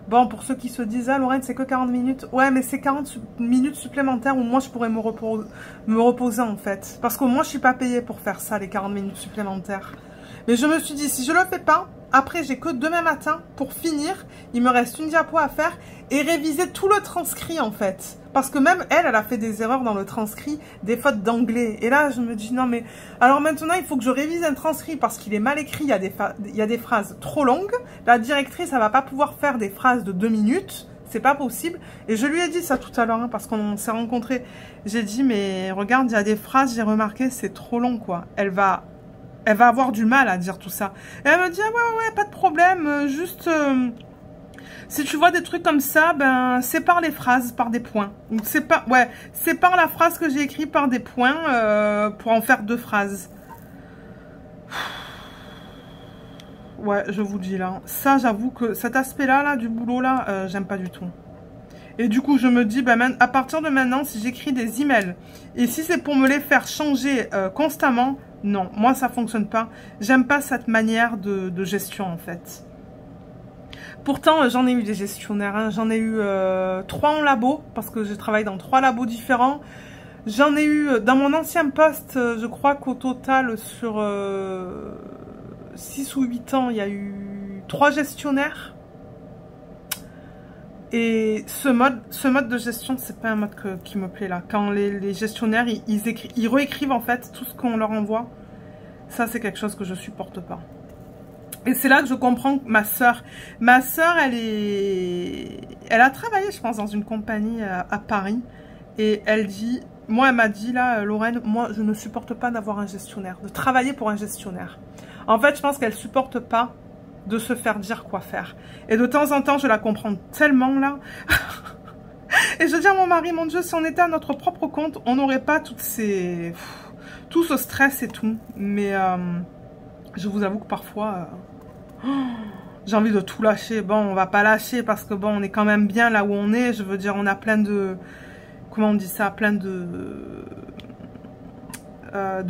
Bon, pour ceux qui se disent, ah Lorraine, c'est que 40 minutes. Ouais, mais c'est 40 minutes supplémentaires où moi, je pourrais me reposer en fait. Parce que moi, je suis pas payée pour faire ça, les 40 minutes supplémentaires. Mais je me suis dit, si je le fais pas, après, j'ai que demain matin pour finir. Il me reste une diapo à faire et réviser tout le transcrit en fait. Parce que même elle a fait des erreurs dans le transcrit, des fautes d'anglais. Et là, je me dis, non mais... Alors maintenant, il faut que je révise un transcrit parce qu'il est mal écrit. Il y a des phrases trop longues. La directrice, elle va pas pouvoir faire des phrases de 2 minutes. C'est pas possible. Et je lui ai dit ça tout à l'heure, hein, parce qu'on s'est rencontrés. J'ai dit, mais regarde, il y a des phrases, j'ai remarqué, c'est trop long, quoi. Elle va avoir du mal à dire tout ça. Et elle me dit, ah ouais, pas de problème, juste... si tu vois des trucs comme ça, sépare les phrases par des points. Donc sépare la phrase que j'ai écrite par des points pour en faire 2 phrases. Ouais, je vous dis là. Ça, j'avoue que cet aspect-là, là, du boulot, là, j'aime pas du tout. Et du coup, je me dis, à partir de maintenant, si j'écris des emails, et si c'est pour me les faire changer constamment, non, moi, ça fonctionne pas. J'aime pas cette manière de gestion, en fait. Pourtant, j'en ai eu des gestionnaires. Hein. J'en ai eu 3 en labo, parce que je travaille dans 3 labos différents. J'en ai eu, dans mon ancien poste, je crois qu'au total, sur 6 ou 8 ans, il y a eu 3 gestionnaires. Et ce mode de gestion, c'est pas un mode qui me plaît là. Quand les gestionnaires, ils réécrivent en fait tout ce qu'on leur envoie. Ça, c'est quelque chose que je supporte pas. Et c'est là que je comprends que ma sœur, elle a travaillé, je pense, dans une compagnie à Paris. Et elle m'a dit là, Lorraine, moi, je ne supporte pas d'avoir un gestionnaire, de travailler pour un gestionnaire. En fait, je pense qu'elle supporte pas de se faire dire quoi faire. Et de temps en temps, je la comprends tellement là. Et je dis à mon mari, mon Dieu, si on était à notre propre compte, on n'aurait pas tout ce stress et tout. Mais je vous avoue que parfois, j'ai envie de tout lâcher. Bon, on va pas lâcher parce que bon, on est quand même bien là où on est. Je veux dire, on a plein de... Comment on dit ça? Plein de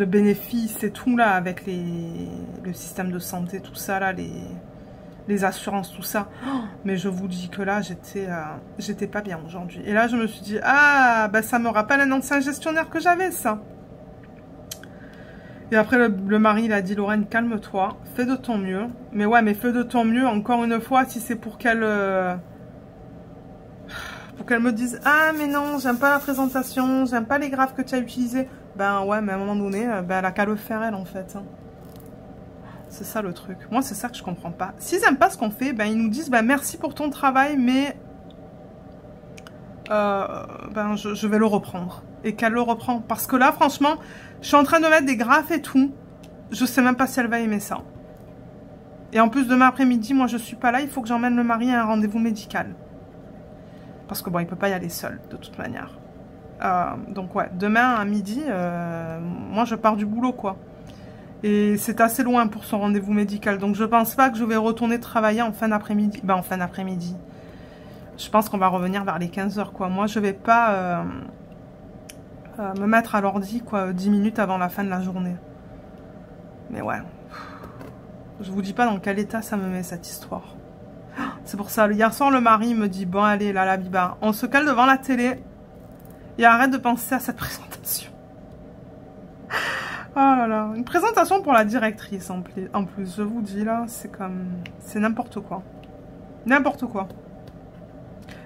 bénéfices et tout là, avec le système de santé, tout ça là, les assurances, tout ça. Mais je vous dis que là, j'étais pas bien aujourd'hui. Et là, je me suis dit, ah, ça me rappelle un ancien gestionnaire que j'avais, ça. Et après, le mari, il a dit, Lorraine, calme-toi, fais de ton mieux. Mais ouais, mais fais de ton mieux, encore une fois, si c'est pour qu'elle me dise, ah, mais non, j'aime pas la présentation, j'aime pas les graphes que tu as utilisés. Ouais, mais à un moment donné, elle a qu'à le faire, elle, en fait. Hein. C'est ça le truc. Moi, c'est ça que je comprends pas. S'ils n'aiment pas ce qu'on fait, ils nous disent, merci pour ton travail, mais je vais le reprendre. Et qu'elle le reprend. Parce que là, franchement, je suis en train de mettre des graphes et tout. Je sais même pas si elle va aimer ça. Et en plus, demain après-midi, moi, je suis pas là. Il faut que j'emmène le mari à un rendez-vous médical. Parce que bon, il peut pas y aller seul, de toute manière. Donc ouais, demain à midi, moi, je pars du boulot, quoi. Et c'est assez loin pour son rendez-vous médical. Donc, je pense pas que je vais retourner travailler en fin d'après-midi. En fin d'après-midi. Je pense qu'on va revenir vers les 15 h, quoi. Moi, je vais pas me mettre à l'ordi, quoi, 10 minutes avant la fin de la journée. Mais ouais. Je vous dis pas dans quel état ça me met, cette histoire. C'est pour ça. Hier soir, le mari me dit, bon, allez, là, la biba, on se cale devant la télé et arrête de penser à cette présentation. Oh là là, une présentation pour la directrice en plus, je vous dis là, c'est n'importe quoi. N'importe quoi.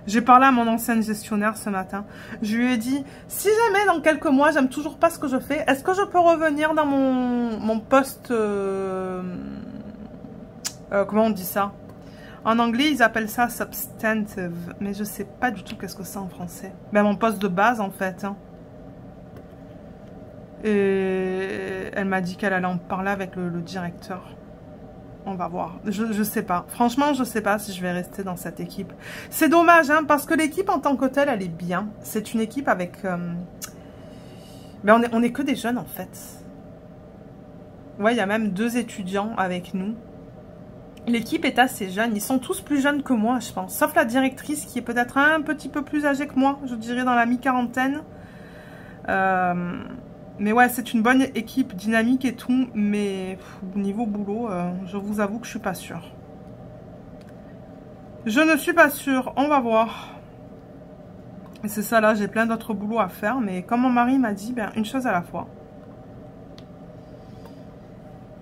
J'ai parlé à mon ancienne gestionnaire ce matin. Je lui ai dit, si jamais dans quelques mois, j'aime toujours pas ce que je fais, est-ce que je peux revenir dans mon poste... comment on dit ça? En anglais, ils appellent ça substantive, mais je sais pas du tout qu'est-ce que c'est en français. Mon poste de base, en fait. Hein. Et elle m'a dit qu'elle allait en parler avec le directeur. On va voir. Je sais pas. Franchement, je sais pas si je vais rester dans cette équipe. C'est dommage, hein, parce que l'équipe en tant que telle, elle est bien. C'est une équipe avec... on est que des jeunes, en fait. Ouais, il y a même 2 étudiants avec nous. L'équipe est assez jeune, ils sont tous plus jeunes que moi, je pense. Sauf la directrice qui est peut-être un petit peu plus âgée que moi, je dirais dans la mi-quarantaine. Mais ouais, c'est une bonne équipe, dynamique et tout, mais au niveau boulot, je vous avoue que je suis pas sûre. Je ne suis pas sûre, on va voir. Et c'est ça, là, j'ai plein d'autres boulots à faire, mais comme mon mari m'a dit, ben, une chose à la fois.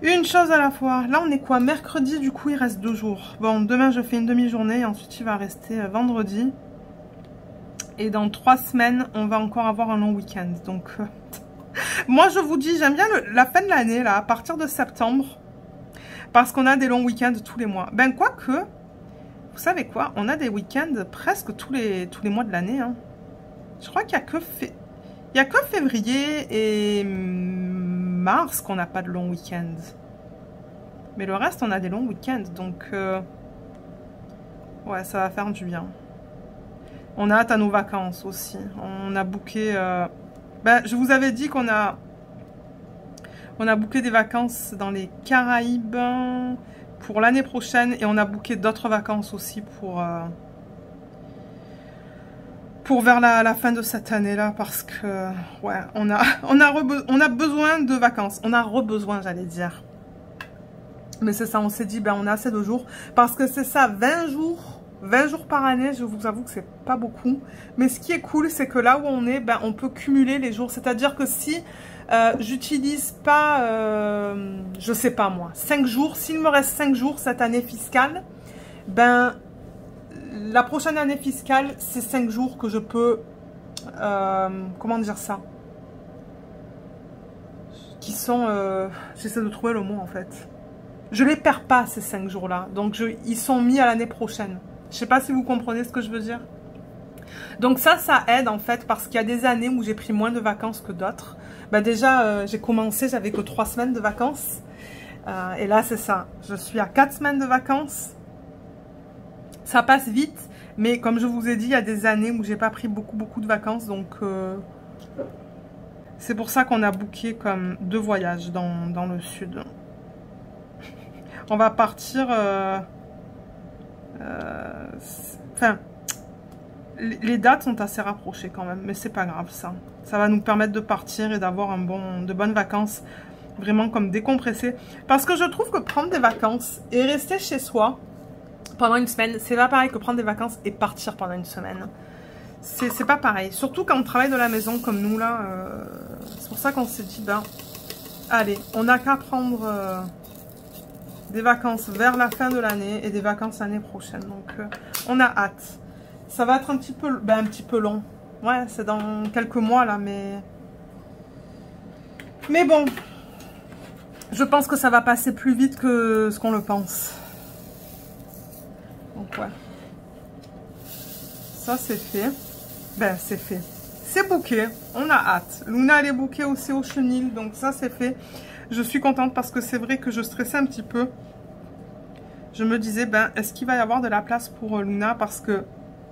Une chose à la fois. Là, on est quoi? Mercredi, du coup, il reste 2 jours. Bon, demain, je fais une demi-journée, et ensuite, il va rester vendredi. Et dans 3 semaines, on va encore avoir un long week-end, donc... Moi, je vous dis, j'aime bien la fin de l'année, là, à partir de septembre, parce qu'on a des longs week-ends tous les mois. Ben, quoique, vous savez quoi, on a des week-ends presque tous les mois de l'année. Hein. Je crois qu'il n'y a que février et mars qu'on n'a pas de longs week-ends. Mais le reste, on a des longs week-ends, donc... ouais, ça va faire du bien. On a hâte à nos vacances aussi. On a booké... Ben, je vous avais dit qu'on a booké des vacances dans les Caraïbes pour l'année prochaine et on a booké d'autres vacances aussi pour vers la fin de cette année-là parce que ouais, on a besoin de vacances. On a re-besoin, j'allais dire. Mais c'est ça, on s'est dit, ben on a assez de jours parce que c'est ça, 20 jours par année, je vous avoue que c'est pas beaucoup. Mais ce qui est cool, c'est que là où on est, ben, on peut cumuler les jours. C'est-à-dire que si j'utilise pas, je sais pas moi, 5 jours, s'il me reste 5 jours cette année fiscale, ben, la prochaine année fiscale, c'est 5 jours que je peux, comment dire ça, qui sont, j'essaie de trouver le mot en fait. Je les perds pas ces 5 jours-là, donc ils sont mis à l'année prochaine. Je sais pas si vous comprenez ce que je veux dire. Donc ça aide en fait parce qu'il y a des années où j'ai pris moins de vacances que d'autres. Bah déjà, j'ai commencé, j'avais que 3 semaines de vacances. Et là, c'est ça. Je suis à 4 semaines de vacances. Ça passe vite, mais comme je vous ai dit, il y a des années où j'ai pas pris beaucoup de vacances. Donc, c'est pour ça qu'on a booké comme 2 voyages dans le sud. On va partir... enfin, les dates sont assez rapprochées quand même, mais c'est pas grave ça. Ça va nous permettre de partir et d'avoir de bonnes vacances, vraiment comme décompresser. Parce que je trouve que prendre des vacances et rester chez soi pendant une semaine, c'est pas pareil que prendre des vacances et partir pendant une semaine. C'est pas pareil. Surtout quand on travaille de la maison comme nous là. C'est pour ça qu'on s'est dit, ben, allez, on n'a qu'à prendre... des vacances vers la fin de l'année et des vacances l'année prochaine. Donc, on a hâte. Ça va être un petit peu long. Ouais, c'est dans quelques mois, là, mais bon. Je pense que ça va passer plus vite que ce qu'on le pense. Donc, ouais. Ça, c'est fait. Ben, c'est fait. C'est booké. On a hâte. Luna, elle est bookée aussi au chenil. Donc, ça, c'est fait. Je suis contente parce que c'est vrai que je stressais un petit peu. Je me disais, ben, est-ce qu'il va y avoir de la place pour Luna? Parce que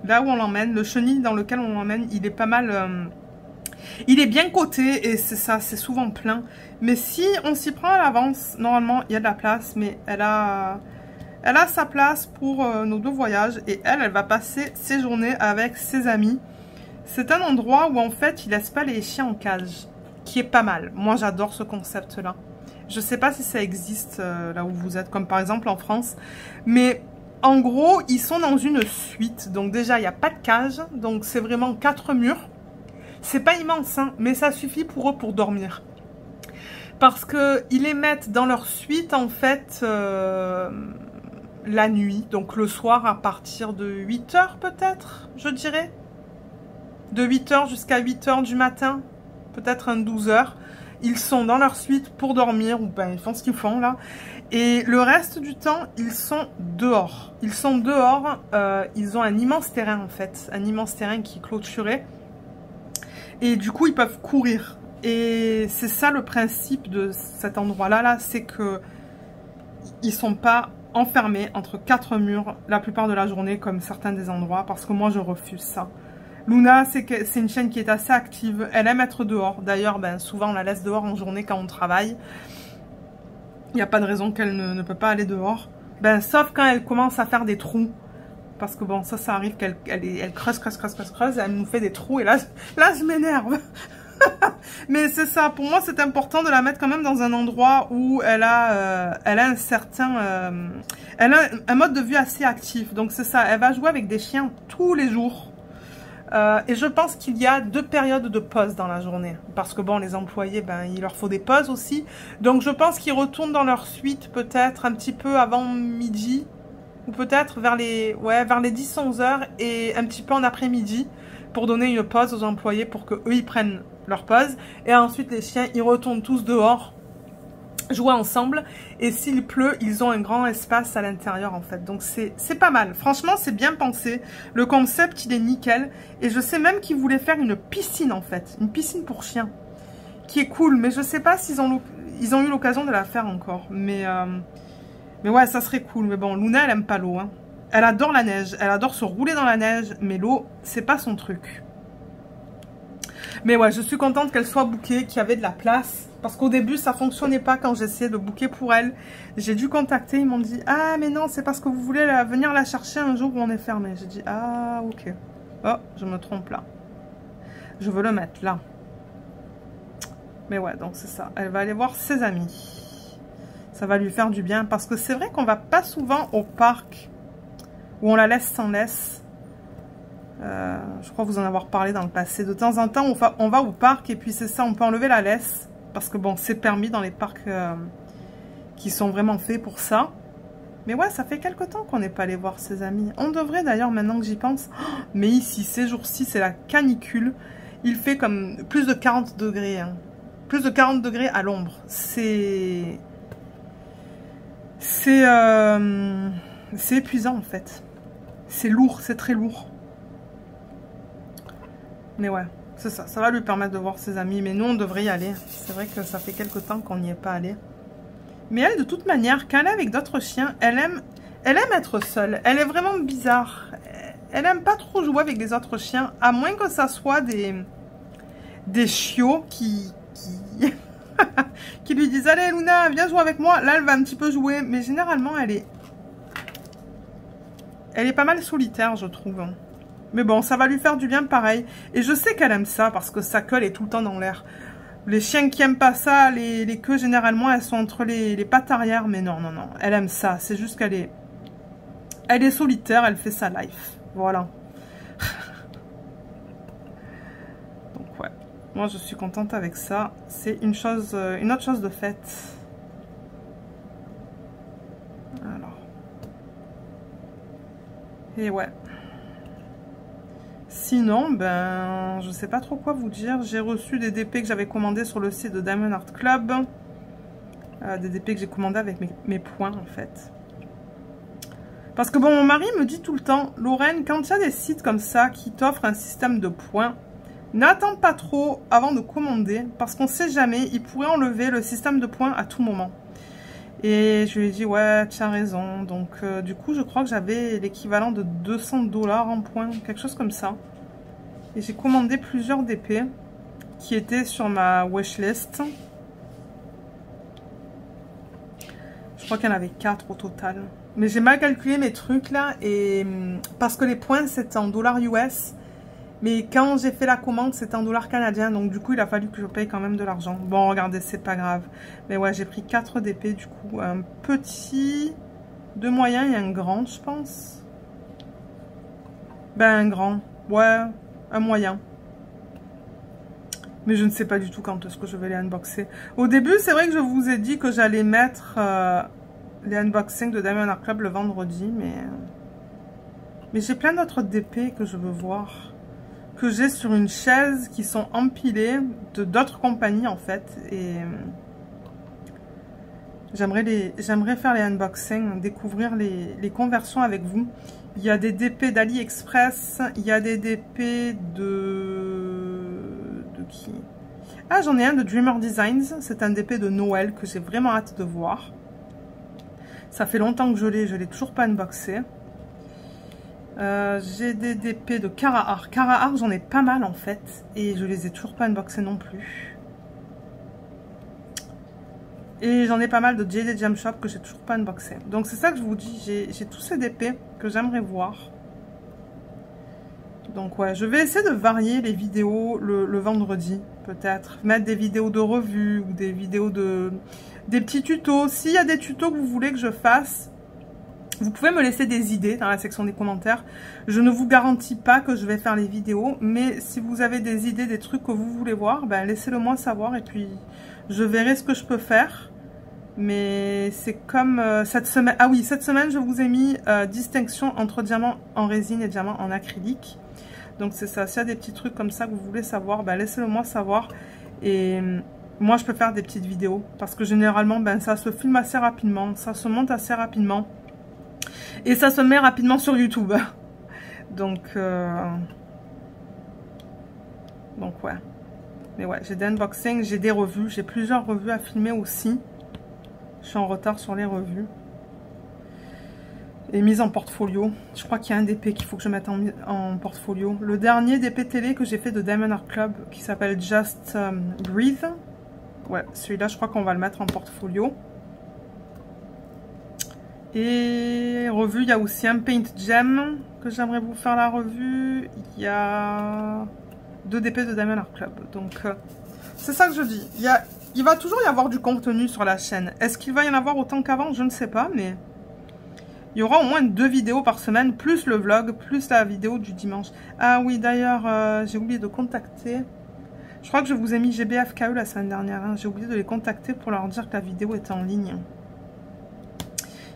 là où on l'emmène, le chenil dans lequel on l'emmène, il est pas mal... il est bien coté et c'est ça, c'est souvent plein. Mais si on s'y prend à l'avance, normalement, il y a de la place. Mais elle a sa place pour nos 2 voyages. Et elle va passer ses journées avec ses amis. C'est un endroit où, en fait, il laisse pas les chiens en cage. Qui est pas mal. Moi, j'adore ce concept-là. Je sais pas si ça existe là où vous êtes, comme par exemple en France. Mais en gros, ils sont dans une suite. Donc déjà, il n'y a pas de cage. Donc c'est vraiment 4 murs. C'est pas immense, hein, mais ça suffit pour eux pour dormir. Parce qu'ils les mettent dans leur suite, en fait, la nuit. Donc le soir à partir de 8 h peut-être, je dirais. De 8 h jusqu'à 8 h du matin. Peut-être un 12 h. Ils sont dans leur suite pour dormir, ou ben ils font ce qu'ils font là. Et le reste du temps, ils sont dehors. Ils sont dehors, ils ont un immense terrain en fait. Un immense terrain qui est clôturé. Et du coup, ils peuvent courir. Et c'est ça le principe de cet endroit-là, là, c'est que ils sont pas enfermés entre 4 murs la plupart de la journée comme certains des endroits, parce que moi je refuse ça. Luna, c'est une chienne qui est assez active. Elle aime être dehors. D'ailleurs, ben, souvent, on la laisse dehors en journée quand on travaille. Il n'y a pas de raison qu'elle ne peut pas aller dehors. Ben, sauf quand elle commence à faire des trous. Parce que bon, ça arrive qu'elle creuse, elle nous fait des trous et là je m'énerve. Mais c'est ça, pour moi c'est important de la mettre quand même dans un endroit où elle a un certain... elle a un mode de vie assez actif. Donc c'est ça, elle va jouer avec des chiens tous les jours. Et je pense qu'il y a 2 périodes de pause dans la journée. Parce que bon, les employés, ben, il leur faut des pauses aussi. Donc je pense qu'ils retournent dans leur suite peut-être un petit peu avant midi. Ou peut-être vers les 10-11 heures et un petit peu en après-midi. Pour donner une pause aux employés pour qu'eux ils prennent leur pause. Et ensuite les chiens, ils retournent tous dehors. Jouer ensemble, et s'il pleut, ils ont un grand espace à l'intérieur en fait, donc c'est pas mal, franchement c'est bien pensé, le concept il est nickel, et je sais même qu'ils voulaient faire une piscine en fait, une piscine pour chiens, qui est cool, mais je sais pas s'ils ont eu l'occasion de la faire encore, mais ouais ça serait cool, mais bon, Luna elle aime pas l'eau, hein. Elle adore la neige, elle adore se rouler dans la neige, mais l'eau c'est pas son truc. Mais ouais, je suis contente qu'elle soit bookée, qu'il y avait de la place. Parce qu'au début, ça fonctionnait pas quand j'essayais de booker pour elle. J'ai dû contacter, ils m'ont dit « Ah, mais non, c'est parce que vous voulez venir la chercher un jour où on est fermé. » J'ai dit « Ah, ok. Oh, je me trompe là. Je veux le mettre là. » Mais ouais, donc c'est ça. Elle va aller voir ses amis. Ça va lui faire du bien. Parce que c'est vrai qu'on va pas souvent au parc où on la laisse sans laisse. Je crois vous en avoir parlé dans le passé. De temps en temps, on va au parc et puis c'est ça, on peut enlever la laisse. Parce que bon, c'est permis dans les parcs qui sont vraiment faits pour ça. Mais ouais, ça fait quelque temps qu'on n'est pas allé voir ses amis. On devrait d'ailleurs, maintenant que j'y pense. Oh, mais ici, ces jours-ci, c'est la canicule. Il fait comme plus de 40 degrés. Hein. Plus de 40 degrés à l'ombre. C'est épuisant en fait. C'est lourd, c'est très lourd. Mais ouais. C'est ça, ça va lui permettre de voir ses amis. Mais nous, on devrait y aller. C'est vrai que ça fait quelque temps qu'on n'y est pas allé. Mais elle, de toute manière, quand elle est avec d'autres chiens, elle aime être seule. Elle est vraiment bizarre. Elle aime pas trop jouer avec les autres chiens. À moins que ça soit des chiots qui lui disent « Allez, Luna, viens jouer avec moi. » Là, elle va un petit peu jouer. Mais généralement, elle est pas mal solitaire, je trouve. Mais bon, ça va lui faire du bien pareil. Et je sais qu'elle aime ça parce que sa queue est tout le temps dans l'air. Les chiens qui aiment pas ça, les queues, généralement, elles sont entre les pattes arrière. Mais non, non, non. Elle aime ça. C'est juste qu'elle est solitaire. Elle fait sa life. Voilà. Donc, ouais. Moi, je suis contente avec ça. C'est une autre chose de faite. Alors. Et ouais. Sinon, ben, je sais pas trop quoi vous dire. J'ai reçu des DP que j'avais commandés sur le site de Diamond Art Club. Des DP que j'ai commandés avec mes points, en fait. Parce que bon, mon mari me dit tout le temps, Lorraine, quand il y a des sites comme ça qui t'offrent un système de points, n'attends pas trop avant de commander. Parce qu'on sait jamais, ils pourraient enlever le système de points à tout moment. Et je lui ai dit, ouais, tu as raison. Donc, du coup, je crois que j'avais l'équivalent de 200 $ en points, quelque chose comme ça. Et j'ai commandé plusieurs DP qui étaient sur ma wishlist. Je crois qu'il y en avait 4 au total. Mais j'ai mal calculé mes trucs là. Et parce que les points, c'était en dollars US. Mais quand j'ai fait la commande, c'était en dollars canadiens. Donc du coup, il a fallu que je paye quand même de l'argent. Bon, regardez, c'est pas grave. Mais ouais, j'ai pris 4 DP du coup. Un petit, 2 moyens et un grand, je pense. Ben, un grand. Ouais, un moyen. Mais je ne sais pas du tout quand est-ce que je vais les unboxer. Au début, c'est vrai que je vous ai dit que j'allais mettre les unboxings de Diamond Art Club le vendredi. Mais j'ai plein d'autres DP que je veux voir. Que j'ai sur une chaise qui sont empilées de d'autres compagnies en fait. Et j'aimerais faire les unboxings, découvrir les conversions avec vous. Il y a des DP d'AliExpress, il y a des DP de qui? Ah, j'en ai un de Dreamer Designs, c'est un DP de Noël que j'ai vraiment hâte de voir. Ça fait longtemps que je l'ai toujours pas unboxé. J'ai des DP de Cara Art. Cara Art, j'en ai pas mal en fait. Et je les ai toujours pas unboxés non plus. Et j'en ai pas mal de JD Gem Shop que j'ai toujours pas unboxé. Donc c'est ça que je vous dis, j'ai tous ces DP que j'aimerais voir. Donc ouais, je vais essayer de varier les vidéos le vendredi, peut-être. Mettre des vidéos de revue ou des vidéos des petits tutos. S'il y a des tutos que vous voulez que je fasse, vous pouvez me laisser des idées dans la section des commentaires. Je ne vous garantis pas que je vais faire les vidéos, mais si vous avez des idées, des trucs que vous voulez voir, ben laissez-le moi savoir et puis je verrai ce que je peux faire. Mais c'est comme cette semaine. Ah oui, cette semaine, je vous ai mis distinction entre diamant en résine et diamant en acrylique. Donc c'est ça, s'il y a des petits trucs comme ça que vous voulez savoir, ben laissez-le moi savoir. Et moi je peux faire des petites vidéos. Parce que généralement, ben ça se filme assez rapidement, ça se monte assez rapidement. Et ça se met rapidement sur YouTube. Donc ouais. Mais ouais, j'ai des unboxings, j'ai des revues, j'ai plusieurs revues à filmer aussi. Je suis en retard sur les revues. Et mise en portfolio. Je crois qu'il y a un DP qu'il faut que je mette en portfolio. Le dernier DP télé que j'ai fait de Diamond Art Club qui s'appelle Just Breathe. Ouais, celui-là, je crois qu'on va le mettre en portfolio. Et revue, il y a aussi un Paint Gem que j'aimerais vous faire la revue. Il y a 2 DP de Diamond Art Club. Donc, c'est ça que je dis. Il va toujours y avoir du contenu sur la chaîne. Est-ce qu'il va y en avoir autant qu'avant? Je ne sais pas, mais il y aura au moins 2 vidéos par semaine, plus le vlog, plus la vidéo du dimanche. Ah oui, d'ailleurs, j'ai oublié de contacter. Je crois que je vous ai mis GBFKE la semaine dernière. Hein. J'ai oublié de les contacter pour leur dire que la vidéo était en ligne.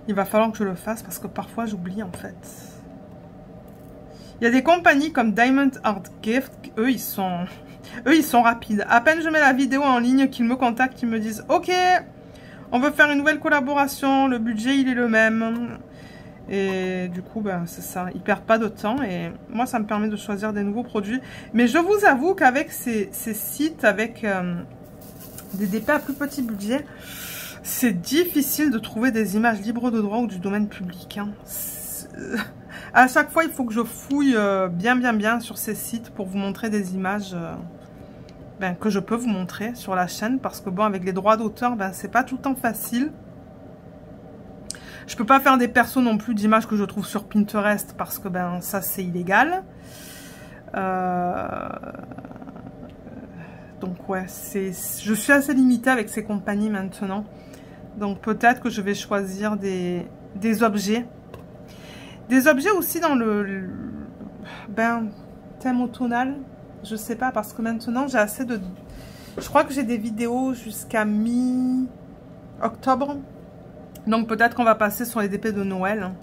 Il va falloir que je le fasse parce que parfois j'oublie en fait. Il y a des compagnies comme Diamond Art Gift, eux ils sont rapides. À peine je mets la vidéo en ligne, qu'ils me contactent, ils me disent ok, on veut faire une nouvelle collaboration, le budget il est le même. Et du coup, ben, c'est ça, ils perdent pas de temps et moi ça me permet de choisir des nouveaux produits. Mais je vous avoue qu'avec ces sites, avec des DP à plus petit budget, c'est difficile de trouver des images libres de droit ou du domaine public. Hein. À chaque fois, il faut que je fouille bien sur ces sites pour vous montrer des images que je peux vous montrer sur la chaîne. Parce que bon, avec les droits d'auteur, c'est pas tout le temps facile. Je peux pas faire des persos non plus d'images que je trouve sur Pinterest parce que ça c'est illégal. Donc ouais, je suis assez limitée avec ces compagnies maintenant. Donc peut-être que je vais choisir des objets. Des objets aussi dans le thème automnal. Je sais pas parce que maintenant j'ai assez de... Je crois que j'ai des vidéos jusqu'à mi-octobre. Donc peut-être qu'on va passer sur les DP de Noël. Hein,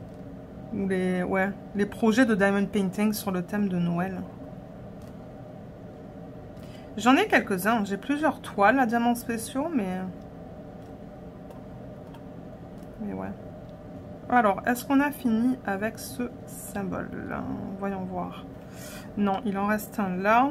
ou les projets de Diamond Painting sur le thème de Noël. J'en ai quelques-uns. J'ai plusieurs toiles à diamants spéciaux, mais ouais. Alors, est-ce qu'on a fini avec ce symbole là? Voyons voir. Non, il en reste un là.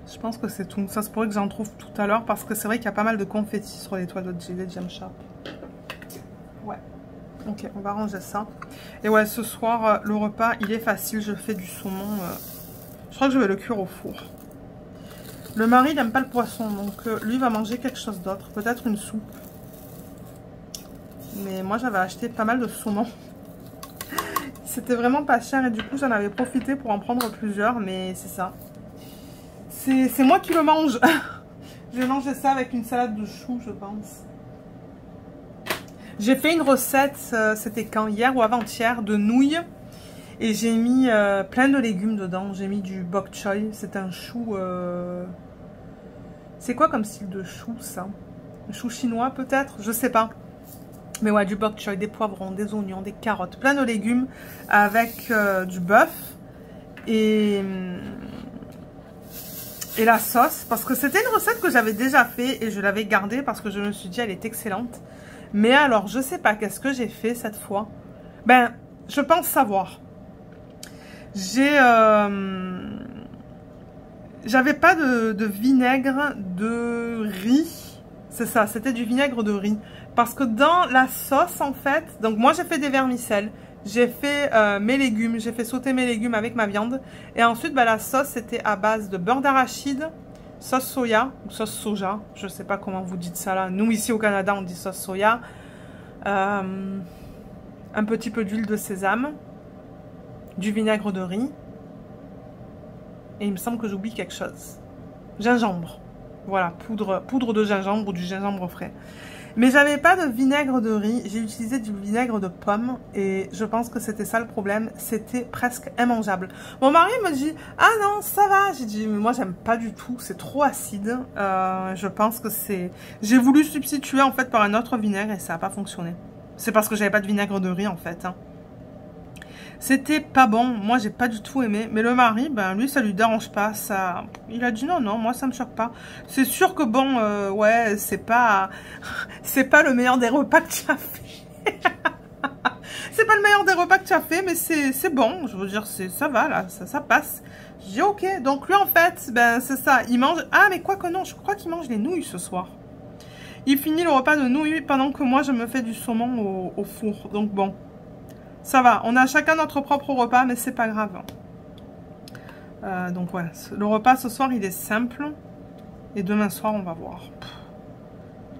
Je pense que c'est tout. Ça se pourrait que j'en trouve tout à l'heure parce que c'est vrai qu'il y a pas mal de confettis sur les toiles de JD Gem Shop. Ouais. Ok, on va ranger ça. Et ouais, ce soir, le repas, il est facile. Je fais du saumon. Je crois que je vais le cuire au four. Le mari, il n'aime pas le poisson. Donc, lui, va manger quelque chose d'autre. Peut-être une soupe. Mais moi, j'avais acheté pas mal de saumon. C'était vraiment pas cher. Et du coup, j'en avais profité pour en prendre plusieurs. Mais c'est ça. C'est moi qui le mange. Je vais manger ça avec une salade de choux, je pense. J'ai fait une recette, c'était quand? Hier ou avant-hier, de nouilles. Et j'ai mis plein de légumes dedans. J'ai mis du bok choy. C'est un chou... C'est quoi comme style de chou, ça? Un chou chinois, peut-être? Je sais pas. Mais ouais, du bok choy, des poivrons, des oignons, des carottes. Plein de légumes avec du bœuf. Et la sauce, parce que c'était une recette que j'avais déjà fait et je l'avais gardée parce que je me suis dit elle est excellente. Mais alors, je sais pas qu'est-ce que j'ai fait cette fois. Je pense savoir. J'avais pas de vinaigre de riz. C'est ça, c'était du vinaigre de riz. Parce que dans la sauce, en fait, donc moi j'ai fait des vermicelles. j'ai fait mes légumes, j'ai fait sauter mes légumes avec ma viande. Et ensuite, bah, la sauce, c'était à base de beurre d'arachide, sauce soya, ou sauce soja, je sais pas comment vous dites ça là. Nous, ici au Canada, on dit sauce soya. Un petit peu d'huile de sésame, du vinaigre de riz. Et il me semble que j'oublie quelque chose. Gingembre. Voilà, poudre de gingembre ou du gingembre frais. Mais j'avais pas de vinaigre de riz, j'ai utilisé du vinaigre de pomme et je pense que c'était ça le problème, c'était presque immangeable. Mon mari me dit « Ah non, ça va !» J'ai dit « Mais moi j'aime pas du tout, c'est trop acide. Je pense que c'est... » J'ai voulu substituer en fait par un autre vinaigre et ça n'a pas fonctionné. C'est parce que j'avais pas de vinaigre de riz en fait. Hein. C'était pas bon, moi j'ai pas du tout aimé, mais le mari, ben lui ça lui dérange pas, ça, il a dit non, moi ça me choque pas. C'est sûr que bon, ouais, c'est pas le meilleur des repas que tu as fait. C'est pas le meilleur des repas que tu as fait, mais c'est bon, je veux dire, ça va là, ça passe. J'ai dit ok, donc lui en fait, ben c'est ça, il mange, ah mais quoi que non, je crois qu'il mange les nouilles ce soir. Il finit le repas de nouilles pendant que moi je me fais du saumon au four, donc bon. Ça va, on a chacun notre propre repas, mais c'est pas grave. Donc voilà, le repas ce soir, il est simple. Et demain soir, on va voir.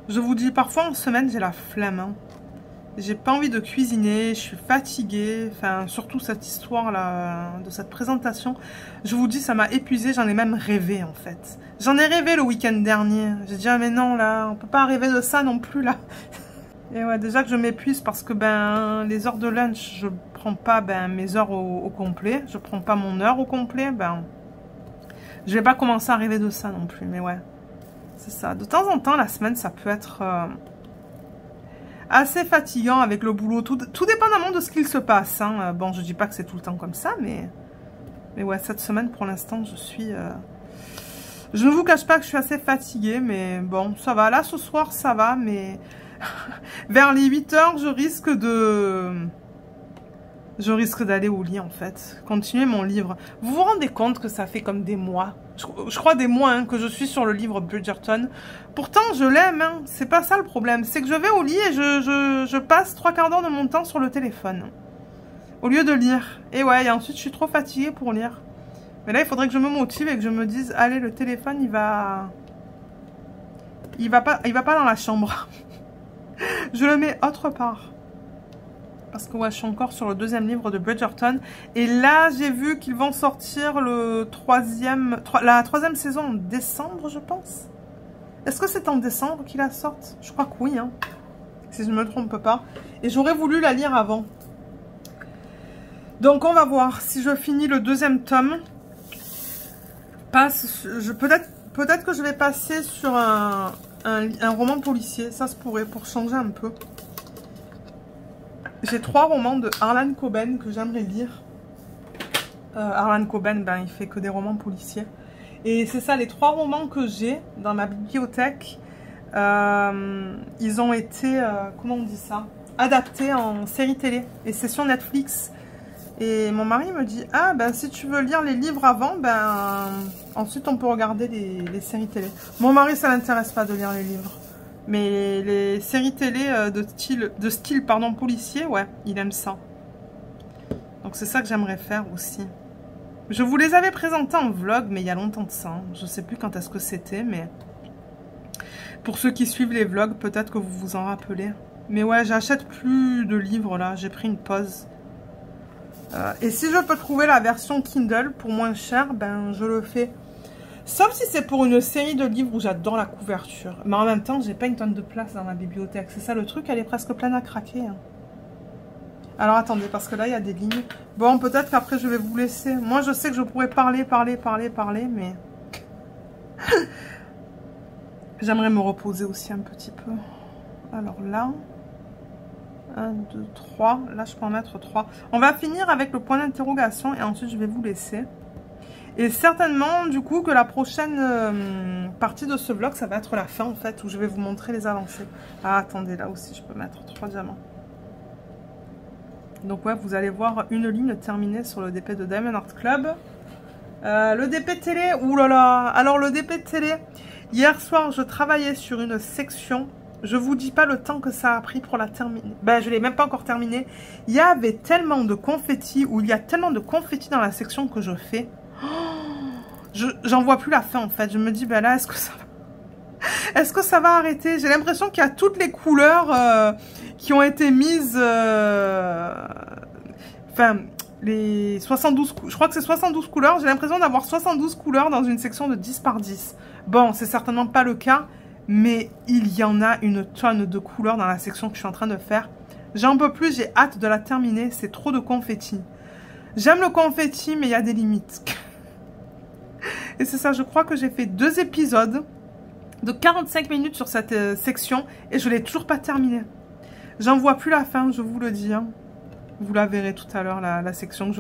Je vous dis, parfois en semaine, j'ai la flemme. Hein. J'ai pas envie de cuisiner, je suis fatiguée. Enfin, surtout cette histoire-là, de cette présentation. Je vous dis, ça m'a épuisée, j'en ai même rêvé en fait. J'en ai rêvé le week-end dernier. J'ai dit, ah mais non, là, on peut pas rêver de ça non plus, là. Et ouais, déjà que je m'épuise parce que ben les heures de lunch, je prends pas ben mes heures au complet, je prends pas mon heure au complet, ben je vais pas commencer à rêver de ça non plus, mais ouais, c'est ça. De temps en temps, la semaine, ça peut être assez fatigant avec le boulot, tout dépendamment de ce qu'il se passe. Hein. Bon, je dis pas que c'est tout le temps comme ça, mais ouais, cette semaine, pour l'instant, je suis... Je ne vous cache pas que je suis assez fatiguée, mais bon, ça va. Là, ce soir, ça va, mais... Vers les 8 h, je risque d'aller au lit en fait, continuer mon livre. Vous vous rendez compte que ça fait comme des mois, je crois des mois hein, que je suis sur le livre Bridgerton. Pourtant je l'aime, hein. C'est pas ça le problème, c'est que je vais au lit et je passe 3/4 d'heure de mon temps sur le téléphone au lieu de lire. Et ouais, et ensuite je suis trop fatiguée pour lire. Mais là il faudrait que je me motive et que je me dise allez, le téléphone il va pas dans la chambre. Je le mets autre part. Parce que ouais, je suis encore sur le 2e livre de Bridgerton. Et là, j'ai vu qu'ils vont sortir la 3e saison en décembre, je pense. Est-ce que c'est en décembre qu'ils la sortent? Je crois que oui, hein. Si je ne me trompe pas. Et j'aurais voulu la lire avant. Donc on va voir si je finis le 2e tome. Peut-être que je vais passer sur un roman policier, ça se pourrait, pour changer un peu. J'ai 3 romans de Harlan Coben que j'aimerais lire. Harlan Coben, ben, il fait que des romans policiers. Et c'est ça, les 3 romans que j'ai dans ma bibliothèque, ils ont été, comment on dit ça, adaptés en série télé. Et c'est sur Netflix. Et mon mari me dit, ah ben si tu veux lire les livres avant, ben ensuite on peut regarder les séries télé. Mon mari, ça l'intéresse pas de lire les livres. Mais les séries télé de style policier, ouais, il aime ça. Donc c'est ça que j'aimerais faire aussi. Je vous les avais présentés en vlog, mais il y a longtemps de ça. Je sais plus quand est-ce que c'était, mais... Pour ceux qui suivent les vlogs, peut-être que vous vous en rappelez. Mais ouais, j'achète plus de livres là, j'ai pris une pause. Et si je peux trouver la version Kindle pour moins cher, ben je le fais. Sauf si c'est pour une série de livres où j'adore la couverture. Mais en même temps, j'ai pas une tonne de place dans ma bibliothèque. C'est ça le truc, elle est presque pleine à craquer. Hein. Alors attendez, parce que là, il y a des lignes. Bon, peut-être qu'après, je vais vous laisser. Moi, je sais que je pourrais parler, mais... J'aimerais me reposer aussi un petit peu. Alors là... 1, 2, 3. Là, je peux en mettre 3. On va finir avec le point d'interrogation et ensuite, je vais vous laisser. Et certainement, du coup, que la prochaine partie de ce vlog, ça va être la fin, en fait, où je vais vous montrer les avancées. Ah, attendez, là aussi, je peux mettre 3 diamants. Donc, ouais, vous allez voir une ligne terminée sur le DP de Diamond Art Club. Le DP télé, oulala. Alors, le DP télé, hier soir, je travaillais sur une section. Je vous dis pas le temps que ça a pris pour la terminer. Ben, je l'ai même pas encore terminée. Il y avait tellement de confettis, ou il y a tellement de confettis dans la section que je fais. Oh, j'en vois plus la fin, en fait. Je me dis, ben là, est-ce que ça va... Est-ce que ça va arrêter? J'ai l'impression qu'il y a toutes les couleurs qui ont été mises... Enfin, les 72... Je crois que c'est 72 couleurs. J'ai l'impression d'avoir 72 couleurs dans une section de 10 par 10. Bon, c'est certainement pas le cas. Mais il y en a une tonne de couleurs dans la section que je suis en train de faire. J'en peux plus, j'ai hâte de la terminer. C'est trop de confetti. J'aime le confetti, mais il y a des limites. Et c'est ça, je crois que j'ai fait 2 épisodes de 45 minutes sur cette section. Et je ne l'ai toujours pas terminée. J'en vois plus la fin, je vous le dis. Hein. Vous la verrez tout à l'heure, la section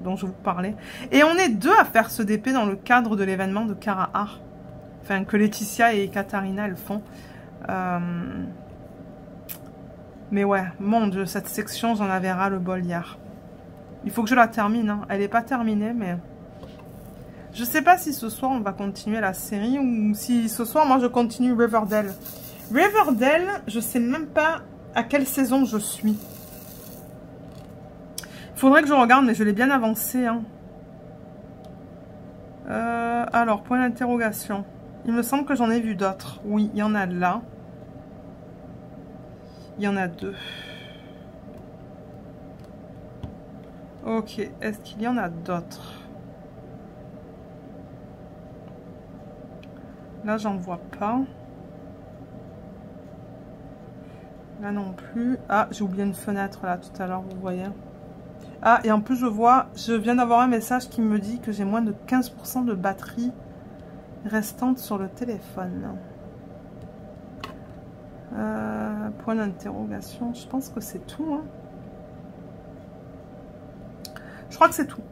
dont je vous parlais. Et on est 2 à faire ce DP dans le cadre de l'événement de Cara Art. Enfin, que Laetitia et Katharina, elles font. Mais ouais, mon Dieu, cette section, j'en avais ras le bol hier. Il faut que je la termine. Hein. Elle n'est pas terminée, mais... Je sais pas si ce soir, on va continuer la série ou si ce soir, moi, je continue Riverdale. Riverdale, je sais même pas à quelle saison je suis. Il faudrait que je regarde, mais je l'ai bien avancé. Hein. Alors, point d'interrogation. Il me semble que j'en ai vu d'autres. Oui, il y en a là. Il y en a 2. Ok, est-ce qu'il y en a d'autres? Là, j'en vois pas. Là non plus. Ah, j'ai oublié une fenêtre là tout à l'heure, vous voyez. Ah, et en plus, je viens d'avoir un message qui me dit que j'ai moins de 15% de batterie restante sur le téléphone. Point d'interrogation. Je pense que c'est tout. Hein. Je crois que c'est tout.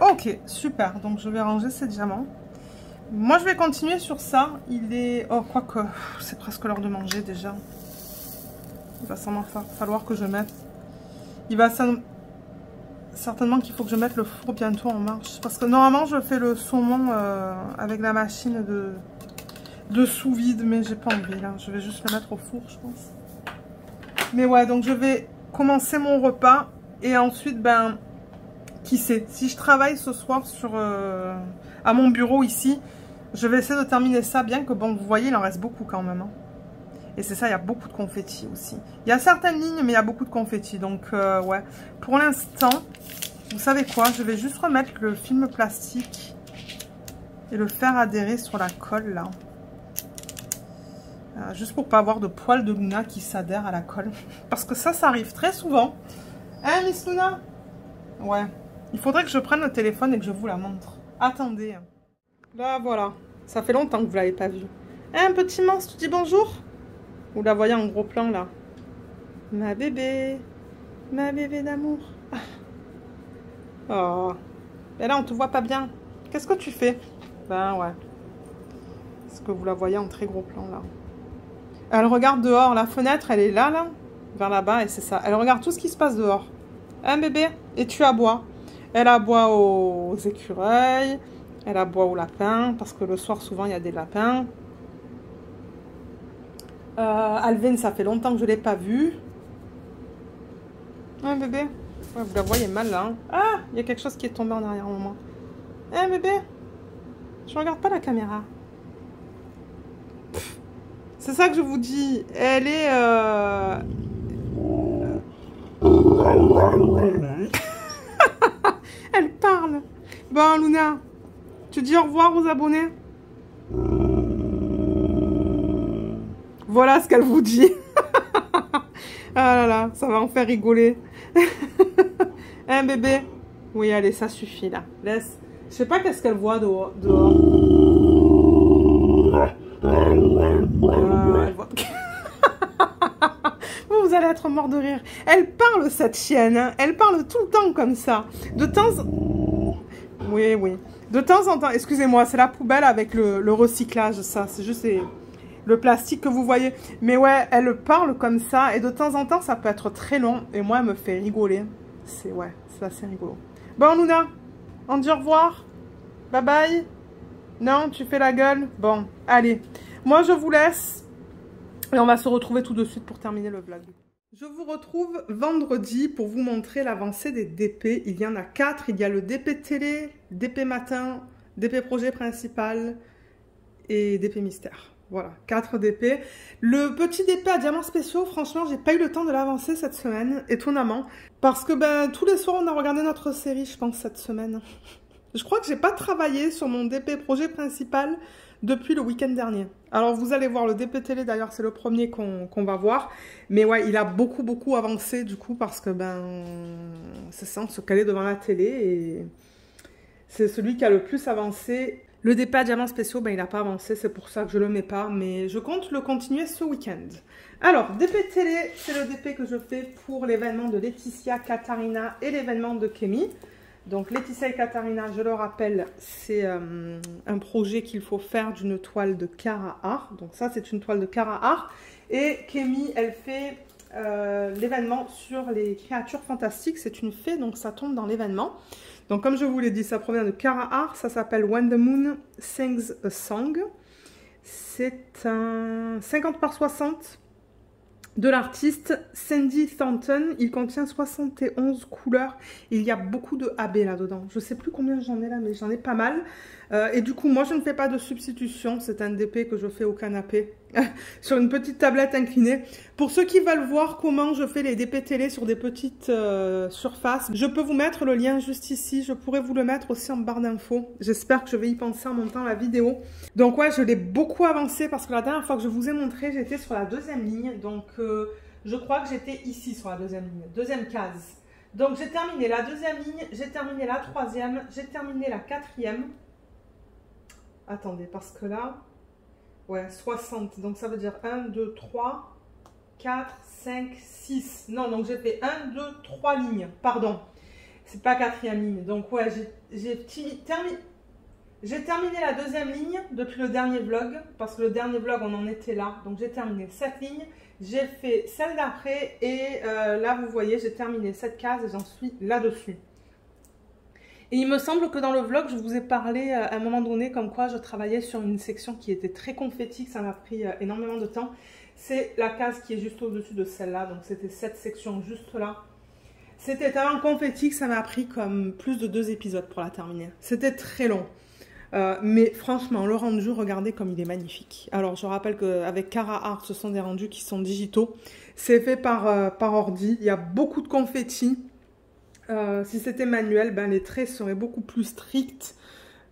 Ok, super. Donc, je vais ranger ces diamants. Moi, je vais continuer sur ça. Il est... Oh, quoique, c'est presque l'heure de manger déjà. Il va sûrement falloir que je mette... Il va certainement qu'il faut que je mette le four bientôt en marche. Parce que normalement, je fais le saumon avec la machine de sous-vide. Mais j'ai pas envie, là. Je vais juste le mettre au four, je pense. Mais ouais, donc je vais commencer mon repas. Et ensuite, ben... Qui sait? Si je travaille ce soir à mon bureau ici, je vais essayer de terminer ça. Bien que, bon, vous voyez, il en reste beaucoup quand même. Hein. Et c'est ça, il y a beaucoup de confettis aussi. Il y a certaines lignes, mais il y a beaucoup de confettis. Donc, ouais. Pour l'instant, vous savez quoi? Je vais juste remettre le film plastique et le faire adhérer sur la colle, là. Juste pour pas avoir de poils de Luna qui s'adhèrent à la colle. Parce que ça arrive très souvent. Hein, Miss Luna? Ouais. Il faudrait que je prenne le téléphone et que je vous la montre. Attendez. Là, voilà. Ça fait longtemps que vous l'avez pas vu. Hein, petit monstre, tu dis bonjour? Vous la voyez en gros plan, là. Ma bébé d'amour. Oh. Et là, on te voit pas bien. Qu'est-ce que tu fais? Ben, ouais. Est-ce que vous la voyez en très gros plan, là? Elle regarde dehors. La fenêtre, elle est là, là. Vers là-bas, et c'est ça. Elle regarde tout ce qui se passe dehors. Hein, bébé? Et tu aboies. Elle aboie aux écureuils. Elle aboie aux lapins. Parce que le soir, souvent, il y a des lapins. Alvin, ça fait longtemps que je ne l'ai pas vu. Hein, bébé? Ouais, vous la voyez mal, là. Hein. Ah, il y a quelque chose qui est tombé en arrière, moment. Hein, bébé? Je regarde pas la caméra. C'est ça que je vous dis. Elle est... Elle parle. Bon, Luna, tu dis au revoir aux abonnés? Voilà ce qu'elle vous dit. Ah là là, ça va en faire rigoler. Hein, bébé? Oui, allez, ça suffit, là. Laisse. Je sais pas qu'est-ce qu'elle voit dehors. Elle voit... Vous allez être mort de rire. Elle parle, cette chienne. Hein. Elle parle tout le temps comme ça. De temps... Oui, oui. De temps en temps... Excusez-moi, c'est la poubelle avec le recyclage, ça. C'est juste le plastique que vous voyez. Mais ouais, elle parle comme ça. Et de temps en temps, ça peut être très long. Et moi, elle me fait rigoler. C'est assez rigolo. Bon, Luna, on dit au revoir. Bye bye. Non, tu fais la gueule. Bon, allez. Moi, je vous laisse. Et on va se retrouver tout de suite pour terminer le vlog. Je vous retrouve vendredi pour vous montrer l'avancée des DP. Il y en a 4. Il y a le DP télé, DP matin, DP projet principal et DP mystère. Voilà, 4 DP. Le petit DP à diamants spéciaux, franchement, j'ai pas eu le temps de l'avancer cette semaine, étonnamment. Parce que tous les soirs, on a regardé notre série, je pense, cette semaine. Je crois que j'ai pas travaillé sur mon DP projet principal depuis le week-end dernier. Alors, vous allez voir le DP télé, d'ailleurs, c'est le premier qu'on va voir. Mais ouais, il a beaucoup avancé, du coup, parce que, c'est ça, on se calait devant la télé et c'est celui qui a le plus avancé. Le DP à diamants spéciaux, il n'a pas avancé, c'est pour ça que je le mets pas, mais je compte le continuer ce week-end. Alors, DP télé, c'est le DP que je fais pour l'événement de Laetitia, Katharina et l'événement de Kémy. Donc, Laetitia et Katharina, je le rappelle, c'est un projet qu'il faut faire d'une toile de Cara Art. Donc ça, c'est une toile de Cara Art. Et Kémy, elle fait l'événement sur les créatures fantastiques. C'est une fée, donc ça tombe dans l'événement. Donc, comme je vous l'ai dit, ça provient de Cara Art. Ça s'appelle When the Moon Sings a Song. C'est un 50 par 60 de l'artiste Sandy Thornton. Il contient 71 couleurs. Il y a beaucoup de AB là-dedans. Je ne sais plus combien j'en ai là, mais j'en ai pas mal. Et du coup, moi, je ne fais pas de substitution. C'est un DP que je fais au canapé sur une petite tablette inclinée. Pour ceux qui veulent voir comment je fais les DP télé sur des petites surfaces, je peux vous mettre le lien juste ici. Je pourrais vous le mettre aussi en barre d'infos. J'espère que je vais y penser en montant la vidéo. Donc ouais, je l'ai beaucoup avancé parce que la dernière fois que je vous ai montré, j'étais sur la 2e ligne. Donc je crois que j'étais ici sur la 2e ligne, 2e case. Donc j'ai terminé la 2e ligne, j'ai terminé la 3e, j'ai terminé la 4e. Attendez, parce que là, ouais, 60. Donc ça veut dire 1, 2, 3, 4, 5, 6. Non, donc j'ai fait 1, 2, 3 lignes. Pardon, c'est pas 4e ligne. Donc ouais, j'ai terminé la 2e ligne depuis le dernier vlog. Parce que le dernier vlog, on en était là. Donc j'ai terminé cette ligne. J'ai fait celle d'après. Et là, vous voyez, j'ai terminé cette case et j'en suis là-dessus. Et il me semble que dans le vlog, je vous ai parlé à un moment donné comme quoi je travaillais sur une section qui était très confetti, que ça m'a pris énormément de temps. C'est la case qui est juste au-dessus de celle-là, donc c'était cette section juste là. C'était tellement confetti que ça m'a pris comme plus de 2 épisodes pour la terminer. C'était très long. Mais franchement, le rendu, regardez comme il est magnifique. Alors, je rappelle qu'avec Cara Art, ce sont des rendus qui sont digitaux. C'est fait par ordi, il y a beaucoup de confetti. Si c'était manuel, les traits seraient beaucoup plus stricts,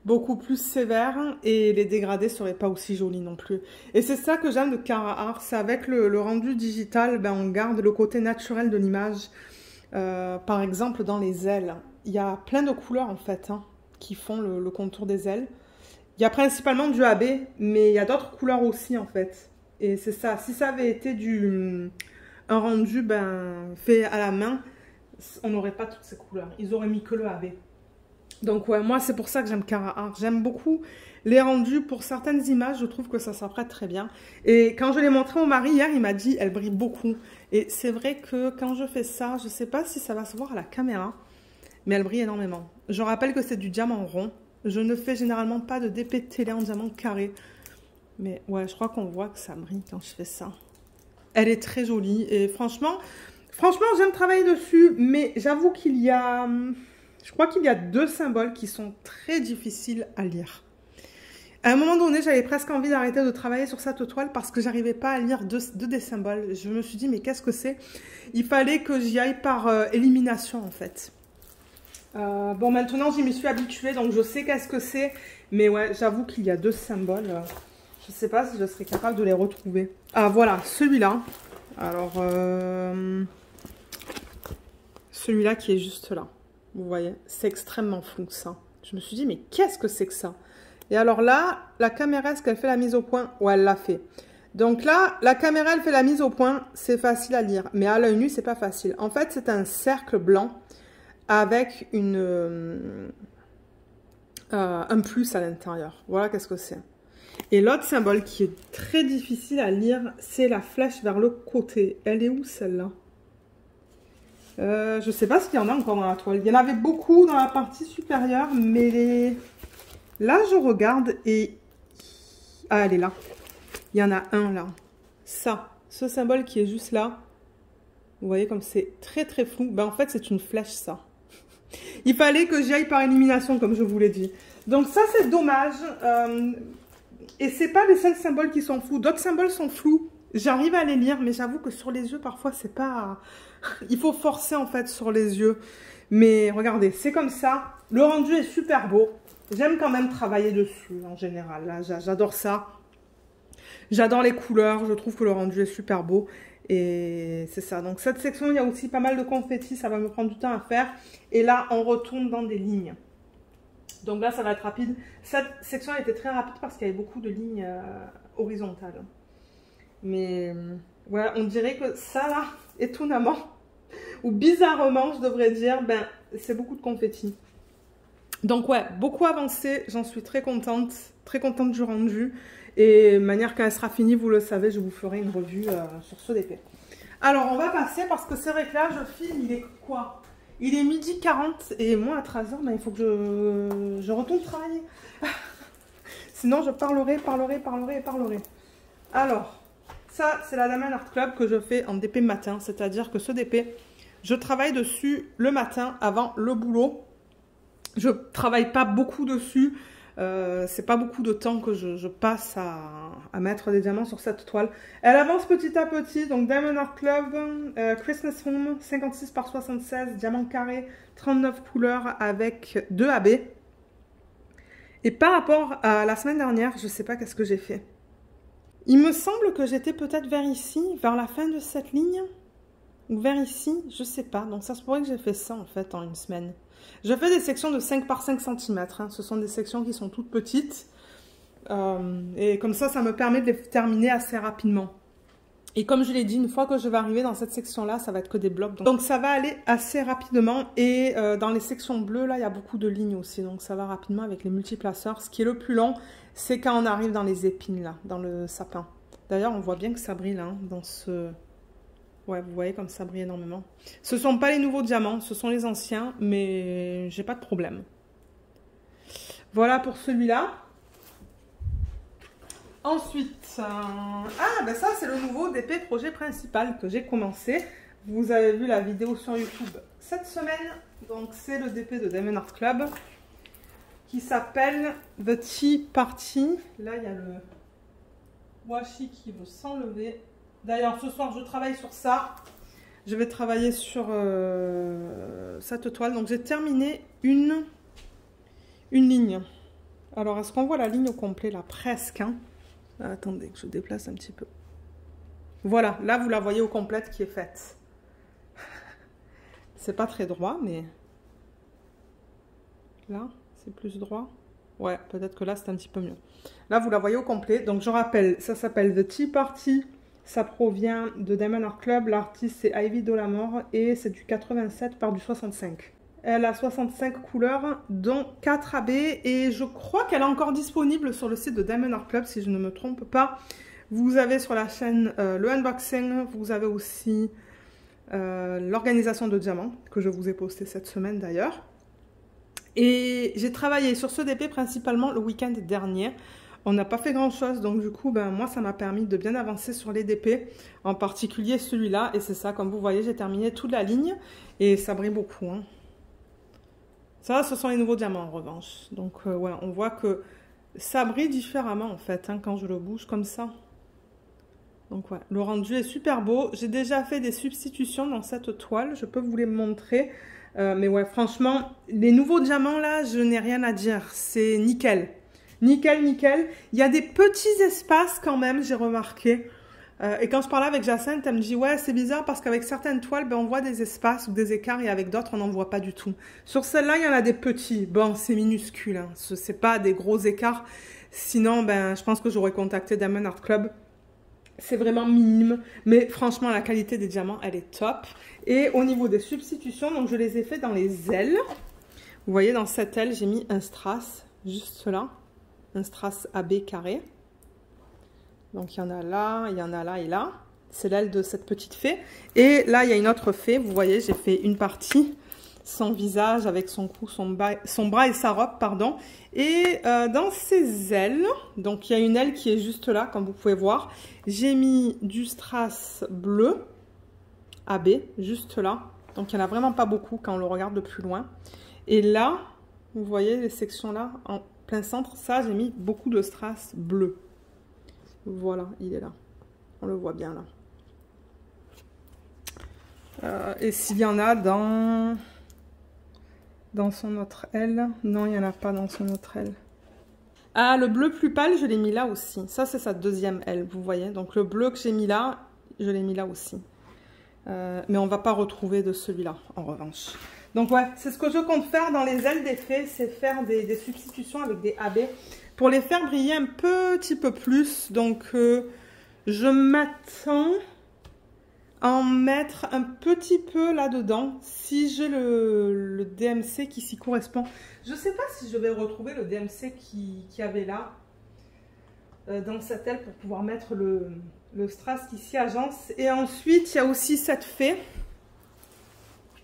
beaucoup plus sévères et les dégradés seraient pas aussi jolis non plus. Et c'est ça que j'aime de Cara Art, c'est avec le rendu digital, on garde le côté naturel de l'image. Par exemple, dans les ailes, il y a plein de couleurs en fait qui font le contour des ailes. Il y a principalement du AB, mais il y a d'autres couleurs aussi en fait. Et c'est ça, si ça avait été un rendu fait à la main, on n'aurait pas toutes ces couleurs. Ils auraient mis que le AB. Donc ouais, moi c'est pour ça que j'aime Cara Art. J'aime beaucoup les rendus. Pour certaines images, je trouve que ça s'apprête très bien. Et quand je l'ai montré au mari hier, il m'a dit elle brille beaucoup. Et c'est vrai que quand je fais ça, je ne sais pas si ça va se voir à la caméra, mais elle brille énormément. Je rappelle que c'est du diamant rond. Je ne fais généralement pas de DP télé en diamant carré. Mais ouais, je crois qu'on voit que ça brille quand je fais ça. Elle est très jolie et franchement, j'aime travailler dessus, mais j'avoue qu'il y a, je crois qu'il y a 2 symboles qui sont très difficiles à lire. À un moment donné, j'avais presque envie d'arrêter de travailler sur cette toile parce que j'arrivais pas à lire deux des symboles. Je me suis dit, mais qu'est-ce que c'est? Il fallait que j'y aille par élimination, en fait. Bon, maintenant, j'y me suis habituée, donc je sais qu'est-ce que c'est. Mais ouais, j'avoue qu'il y a 2 symboles. Je sais pas si je serais capable de les retrouver. Ah, voilà, celui-là. Alors, celui-là qui est juste là. Vous voyez, c'est extrêmement flou, ça. Je me suis dit, mais qu'est-ce que c'est que ça? Et alors là, la caméra, est-ce qu'elle fait la mise au point? Ouais, elle l'a fait. Donc là, la caméra, elle fait la mise au point. C'est facile à lire. Mais à l'œil nu, c'est pas facile. En fait, c'est un cercle blanc avec un plus à l'intérieur. Voilà qu'est-ce que c'est. Et l'autre symbole qui est très difficile à lire, c'est la flèche vers le côté. Elle est où celle-là? Je ne sais pas s'il y en a encore dans la toile. Il y en avait beaucoup dans la partie supérieure, mais là, je regarde et... Ah, elle est là. Il y en a un là. Ça. ce symbole qui est juste là, vous voyez comme c'est très très flou, ben en fait c'est une flèche ça. Il fallait que j'y aille par élimination comme je vous l'ai dit. Donc ça c'est dommage. Et c'est pas les seuls symboles qui sont flous. D'autres symboles sont flous. J'arrive à les lire, mais j'avoue que sur les yeux parfois c'est pas... Il faut forcer en fait sur les yeux. Mais regardez, c'est comme ça. Le rendu est super beau. J'aime quand même travailler dessus en général. Là, j'adore ça. J'adore les couleurs. Je trouve que le rendu est super beau. Et c'est ça. Donc cette section, il y a aussi pas mal de confettis. Ça va me prendre du temps à faire. Et là, on retourne dans des lignes. Donc là, ça va être rapide. Cette section a été très rapide parce qu'il y avait beaucoup de lignes horizontales. Mais voilà, on dirait que ça là, étonnamment, ou bizarrement, je devrais dire, ben c'est beaucoup de confettis. Donc ouais, beaucoup avancé. J'en suis très contente du rendu. Et de manière quand elle sera finie, vous le savez, je vous ferai une revue sur ce DP. Alors, on va passer parce que c'est vrai que là, je filme, il est quoi? Il est 12h40 et moi, à 13h, ben, il faut que je retourne travailler. Sinon, je parlerai. Alors, ça, c'est la Diamond Art Club que je fais en DP matin. C'est-à-dire que ce DP, je travaille dessus le matin avant le boulot. Je travaille pas beaucoup dessus. C'est pas beaucoup de temps que je passe à mettre des diamants sur cette toile. Elle avance petit à petit. Donc Diamond Art Club, Christmas Home, 56 par 76, diamant carré, 39 couleurs avec 2 AB. Et par rapport à la semaine dernière, je sais pas qu'est-ce que j'ai fait. Il me semble que j'étais peut-être vers ici, vers la fin de cette ligne. Ou vers ici, je sais pas. Donc ça se pourrait que j'ai fait ça en fait en une semaine. Je fais des sections de 5 par 5 cm. Hein. Ce sont des sections qui sont toutes petites. Et comme ça, ça me permet de les terminer assez rapidement. Et comme je l'ai dit, une fois que je vais arriver dans cette section-là, ça va être que des blocs. Donc ça va aller assez rapidement. Et dans les sections bleues, là, il y a beaucoup de lignes aussi. Donc ça va rapidement avec les multiplaceurs. Ce qui est le plus long, c'est quand on arrive dans les épines, là, dans le sapin. D'ailleurs, on voit bien que ça brille, là, dans ce... Ouais, vous voyez comme ça brille énormément. Ce ne sont pas les nouveaux diamants, ce sont les anciens, mais j'ai pas de problème. Voilà pour celui-là. Ensuite, ben ça c'est le nouveau DP projet principal que j'ai commencé. Vous avez vu la vidéo sur YouTube cette semaine. Donc c'est le DP de Diamond Art Club qui s'appelle The Tea Party. Là il y a le washi qui veut s'enlever. D'ailleurs, ce soir, je travaille sur ça. Je vais travailler sur cette toile. Donc, j'ai terminé une ligne. Alors, est-ce qu'on voit la ligne au complet, là? Presque. Hein. Attendez, que je déplace un petit peu. Voilà, là, vous la voyez au complète qui est faite. C'est pas très droit, mais... Là, c'est plus droit. Ouais, peut-être que là, c'est un petit peu mieux. Là, vous la voyez au complet. Donc, je rappelle, ça s'appelle The Tea Party. Ça provient de Diamond Art Club. L'artiste, c'est Ivy Dolamore et c'est du 87 par du 65. Elle a 65 couleurs, dont 4 AB. Et je crois qu'elle est encore disponible sur le site de Diamond Art Club, si je ne me trompe pas. Vous avez sur la chaîne le unboxing. Vous avez aussi l'organisation de diamants, que je vous ai posté cette semaine d'ailleurs. Et j'ai travaillé sur ce DP principalement le week-end dernier. On n'a pas fait grand chose, donc du coup, ben, moi, ça m'a permis de bien avancer sur les DP, en particulier celui-là. Et c'est ça, comme vous voyez, j'ai terminé toute la ligne et ça brille beaucoup. Hein. Ça, ce sont les nouveaux diamants en revanche. Donc, ouais, on voit que ça brille différemment en fait, hein, quand je le bouge comme ça. Donc, ouais, le rendu est super beau. J'ai déjà fait des substitutions dans cette toile, je peux vous les montrer. Mais ouais, franchement, les nouveaux diamants là, je n'ai rien à dire. C'est nickel. Nickel, nickel. Il y a des petits espaces quand même, j'ai remarqué. Et quand je parlais avec Jacinthe, elle me dit « Ouais, c'est bizarre parce qu'avec certaines toiles, ben, on voit des espaces ou des écarts et avec d'autres, on n'en voit pas du tout. » Sur celle-là, il y en a des petits. Bon, c'est minuscule. Hein. Ce n'est pas des gros écarts. Sinon, ben, je pense que j'aurais contacté Diamond Art Club. C'est vraiment minime. Mais franchement, la qualité des diamants, elle est top. Et au niveau des substitutions, donc je les ai fait dans les ailes. Vous voyez, dans cette aile, j'ai mis un strass, juste là. Un strass AB carré. Donc, il y en a là, il y en a là et là. C'est l'aile de cette petite fée. Et là, il y a une autre fée. Vous voyez, j'ai fait une partie son visage avec son cou, son bras et sa robe, pardon. Et dans ses ailes, donc il y a une aile qui est juste là, comme vous pouvez voir. J'ai mis du strass bleu AB, juste là. Donc il n'y en a vraiment pas beaucoup quand on le regarde de plus loin. Et là, vous voyez les sections là, en plein centre, ça j'ai mis beaucoup de strass bleu. Voilà, il est là. On le voit bien là. Et s'il y en a dans son autre aile, non, il n'y en a pas dans son autre aile. Ah, le bleu plus pâle, je l'ai mis là aussi. Ça, c'est sa deuxième aile, vous voyez. Donc le bleu que j'ai mis là, je l'ai mis là aussi. Mais on ne va pas retrouver de celui-là, en revanche. Donc ouais, c'est ce que je compte faire dans les ailes des fées, c'est faire des substitutions avec des AB pour les faire briller un petit peu plus. Donc je m'attends à en mettre un petit peu là-dedans si j'ai le DMC qui s'y correspond. Je ne sais pas si je vais retrouver le DMC qui avait là dans cette aile pour pouvoir mettre le strass qui s'y agence. Et ensuite, il y a aussi cette fée.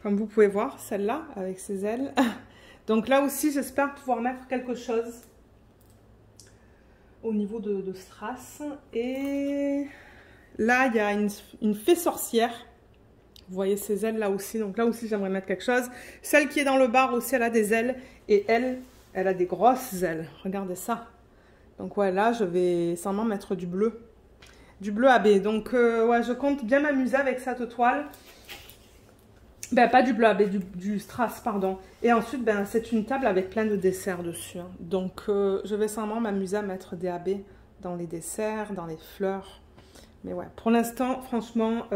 Comme vous pouvez voir, celle-là, avec ses ailes. Donc là aussi, j'espère pouvoir mettre quelque chose au niveau de strass. Et là, il y a une fée sorcière. Vous voyez ses ailes là aussi. Donc là aussi, j'aimerais mettre quelque chose. Celle qui est dans le bar aussi, elle a des ailes. Et elle a des grosses ailes. Regardez ça. Donc ouais, là, je vais sûrement mettre du bleu. Du bleu AB. Donc ouais, je compte bien m'amuser avec cette toile. Ben, pas du bleu, mais du strass, pardon. Et ensuite, ben, c'est une table avec plein de desserts dessus. Hein. Donc, je vais sûrement m'amuser à mettre des AB dans les desserts, dans les fleurs. Mais ouais, pour l'instant, franchement,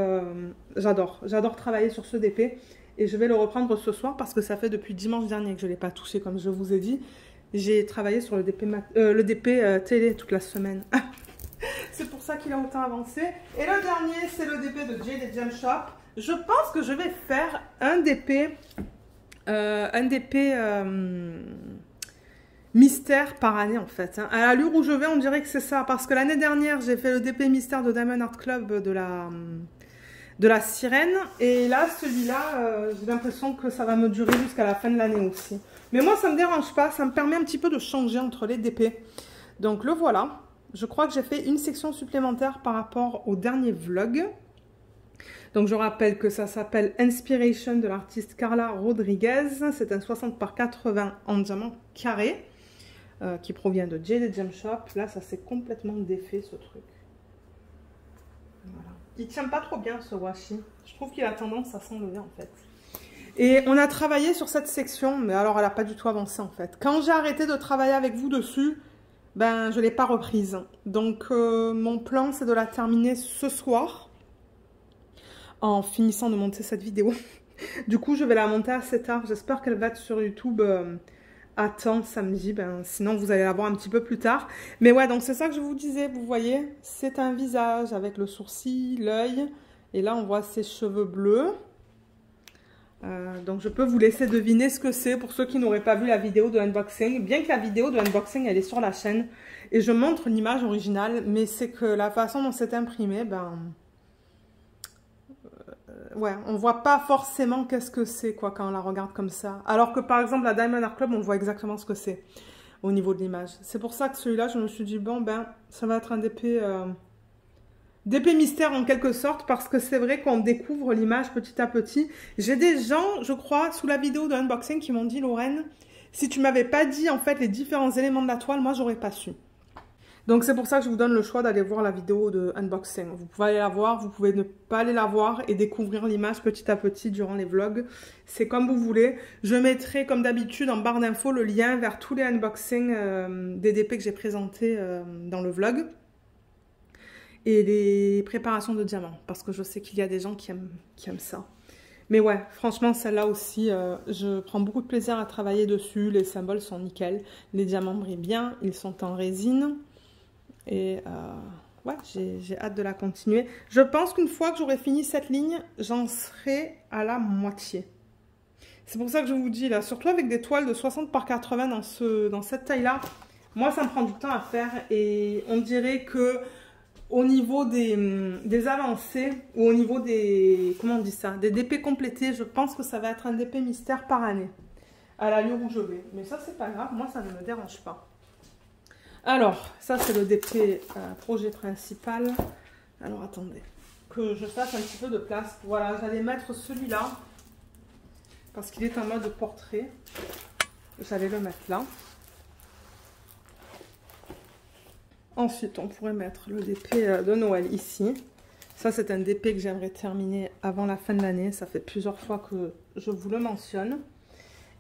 j'adore. J'adore travailler sur ce DP. Et je vais le reprendre ce soir parce que ça fait depuis dimanche dernier que je ne l'ai pas touché, comme je vous ai dit. J'ai travaillé sur le DP télé toute la semaine. C'est pour ça qu'il a autant avancé. Et le dernier, c'est le DP de Jade Gem Shop. Je pense que je vais faire un DP mystère par année en fait. Hein. À l'allure où je vais, on dirait que c'est ça. Parce que l'année dernière, j'ai fait le DP mystère de Diamond Art Club de la sirène. Et là, celui-là, j'ai l'impression que ça va me durer jusqu'à la fin de l'année aussi. Mais moi, ça ne me dérange pas. Ça me permet un petit peu de changer entre les DP. Donc le voilà. Je crois que j'ai fait une section supplémentaire par rapport au dernier vlog. Donc je rappelle que ça s'appelle Inspiration de l'artiste Carla Rodriguez. C'est un 60 par 80 en diamant carré qui provient de Jade Gem Shop. Là, ça s'est complètement défait ce truc. Voilà. Il tient pas trop bien ce washi. Je trouve qu'il a tendance à s'enlever en fait. Et on a travaillé sur cette section, mais alors elle n'a pas du tout avancé en fait. Quand j'ai arrêté de travailler avec vous dessus, ben je ne l'ai pas reprise. Donc mon plan c'est de la terminer ce soir. En finissant de monter cette vidéo. Du coup, je vais la monter assez tard. J'espère qu'elle va être sur YouTube à temps samedi. Ben, sinon, vous allez la voir un petit peu plus tard. Mais ouais, donc c'est ça que je vous disais. Vous voyez, c'est un visage avec le sourcil, l'œil. Et là, on voit ses cheveux bleus. Donc, je peux vous laisser deviner ce que c'est pour ceux qui n'auraient pas vu la vidéo de unboxing. Bien que la vidéo de unboxing, elle est sur la chaîne. Et je montre l'image originale. Mais c'est que la façon dont c'est imprimé, ben... ouais, on voit pas forcément qu'est-ce que c'est quoi quand on la regarde comme ça. Alors que par exemple la Diamond Art Club, on voit exactement ce que c'est au niveau de l'image. C'est pour ça que celui-là, je me suis dit bon ben ça va être un DP mystère en quelque sorte parce que c'est vrai qu'on découvre l'image petit à petit. J'ai des gens, je crois, sous la vidéo de unboxing qui m'ont dit Lorraine, si tu m'avais pas dit en fait les différents éléments de la toile, moi j'aurais pas su. Donc c'est pour ça que je vous donne le choix d'aller voir la vidéo de unboxing. Vous pouvez aller la voir, vous pouvez ne pas aller la voir et découvrir l'image petit à petit durant les vlogs. C'est comme vous voulez. Je mettrai comme d'habitude en barre d'infos le lien vers tous les unboxings des DP que j'ai présentés dans le vlog. Et les préparations de diamants. Parce que je sais qu'il y a des gens qui aiment ça. Mais ouais, franchement celle-là aussi, je prends beaucoup de plaisir à travailler dessus. Les symboles sont nickel. Les diamants brillent bien, ils sont en résine. Et ouais, j'ai hâte de la continuer. Je pense qu'une fois que j'aurai fini cette ligne, j'en serai à la moitié. C'est pour ça que je vous dis là, surtout avec des toiles de 60 par 80 dans cette taille-là, moi ça me prend du temps à faire et on dirait que au niveau des avancées ou au niveau des, comment on dit ça, des DP complétés, je pense que ça va être un DP mystère par année, à l'allure où je vais. Mais ça, c'est pas grave, moi, ça ne me dérange pas. Alors, ça, c'est le DP projet principal. Alors, attendez, que je fasse un petit peu de place. Voilà, j'allais mettre celui-là, parce qu'il est en mode portrait. J'allais le mettre là. Ensuite, on pourrait mettre le DP de Noël ici. Ça, c'est un DP que j'aimerais terminer avant la fin de l'année. Ça fait plusieurs fois que je vous le mentionne.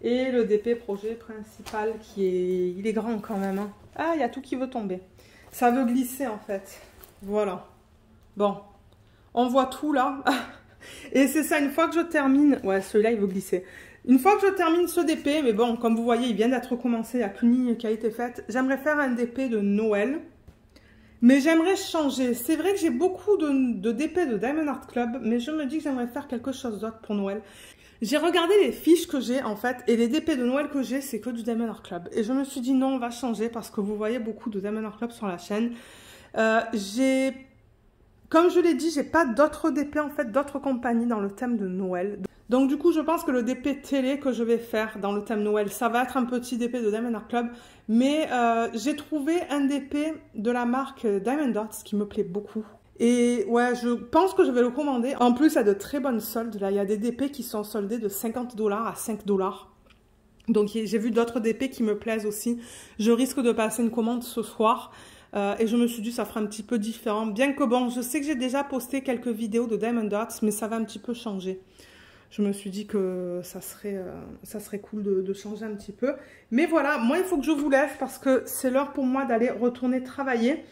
Et le DP projet principal qui est... Il est grand quand même. Hein. Ah, il y a tout qui veut tomber. Ça veut glisser en fait. Voilà. Bon. On voit tout là. Et c'est ça, une fois que je termine... Ouais, celui-là, il veut glisser. Une fois que je termine ce DP, mais bon, comme vous voyez, il vient d'être commencé. Il n'y a qu'une ligne qui a été faite. J'aimerais faire un DP de Noël. Mais j'aimerais changer. C'est vrai que j'ai beaucoup de DP de Diamond Art Club, mais je me dis que j'aimerais faire quelque chose d'autre pour Noël. J'ai regardé les fiches que j'ai en fait, et les DP de Noël que j'ai, c'est que du Diamond Art Club. Et je me suis dit non, on va changer parce que vous voyez beaucoup de Diamond Art Club sur la chaîne. Comme je l'ai dit, j'ai pas d'autres DP en fait, d'autres compagnies dans le thème de Noël. Donc du coup, je pense que le DP télé que je vais faire dans le thème Noël, ça va être un petit DP de Diamond Art Club. Mais j'ai trouvé un DP de la marque Diamond Dots qui me plaît beaucoup. Et ouais, je pense que je vais le commander. En plus, il y a de très bonnes soldes. Là, il y a des DP qui sont soldés de 50 $ à 5 $. Donc j'ai vu d'autres DP qui me plaisent aussi. Je risque de passer une commande ce soir. Et je me suis dit ça fera un petit peu différent. Bien que bon, je sais que j'ai déjà posté quelques vidéos de Diamond Dots, mais ça va un petit peu changer. Je me suis dit que ça serait cool de changer un petit peu. Mais voilà, moi il faut que je vous laisse parce que c'est l'heure pour moi d'aller retourner travailler.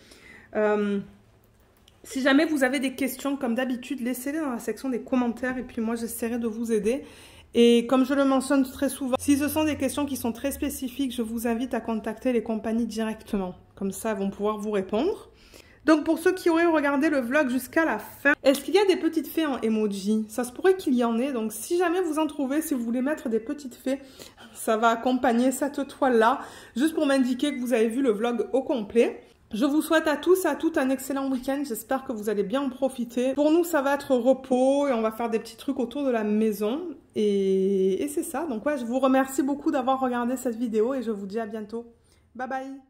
Si jamais vous avez des questions comme d'habitude, laissez-les dans la section des commentaires et puis moi j'essaierai de vous aider. Et comme je le mentionne très souvent, si ce sont des questions qui sont très spécifiques, je vous invite à contacter les compagnies directement. Comme ça, elles vont pouvoir vous répondre. Donc pour ceux qui auraient regardé le vlog jusqu'à la fin, est-ce qu'il y a des petites fées en emoji? Ça se pourrait qu'il y en ait, donc si jamais vous en trouvez, si vous voulez mettre des petites fées, ça va accompagner cette toile-là, juste pour m'indiquer que vous avez vu le vlog au complet. Je vous souhaite à tous et à toutes un excellent week-end, j'espère que vous allez bien en profiter. Pour nous, ça va être repos et on va faire des petits trucs autour de la maison. Et c'est ça, donc ouais, je vous remercie beaucoup d'avoir regardé cette vidéo et je vous dis à bientôt. Bye bye!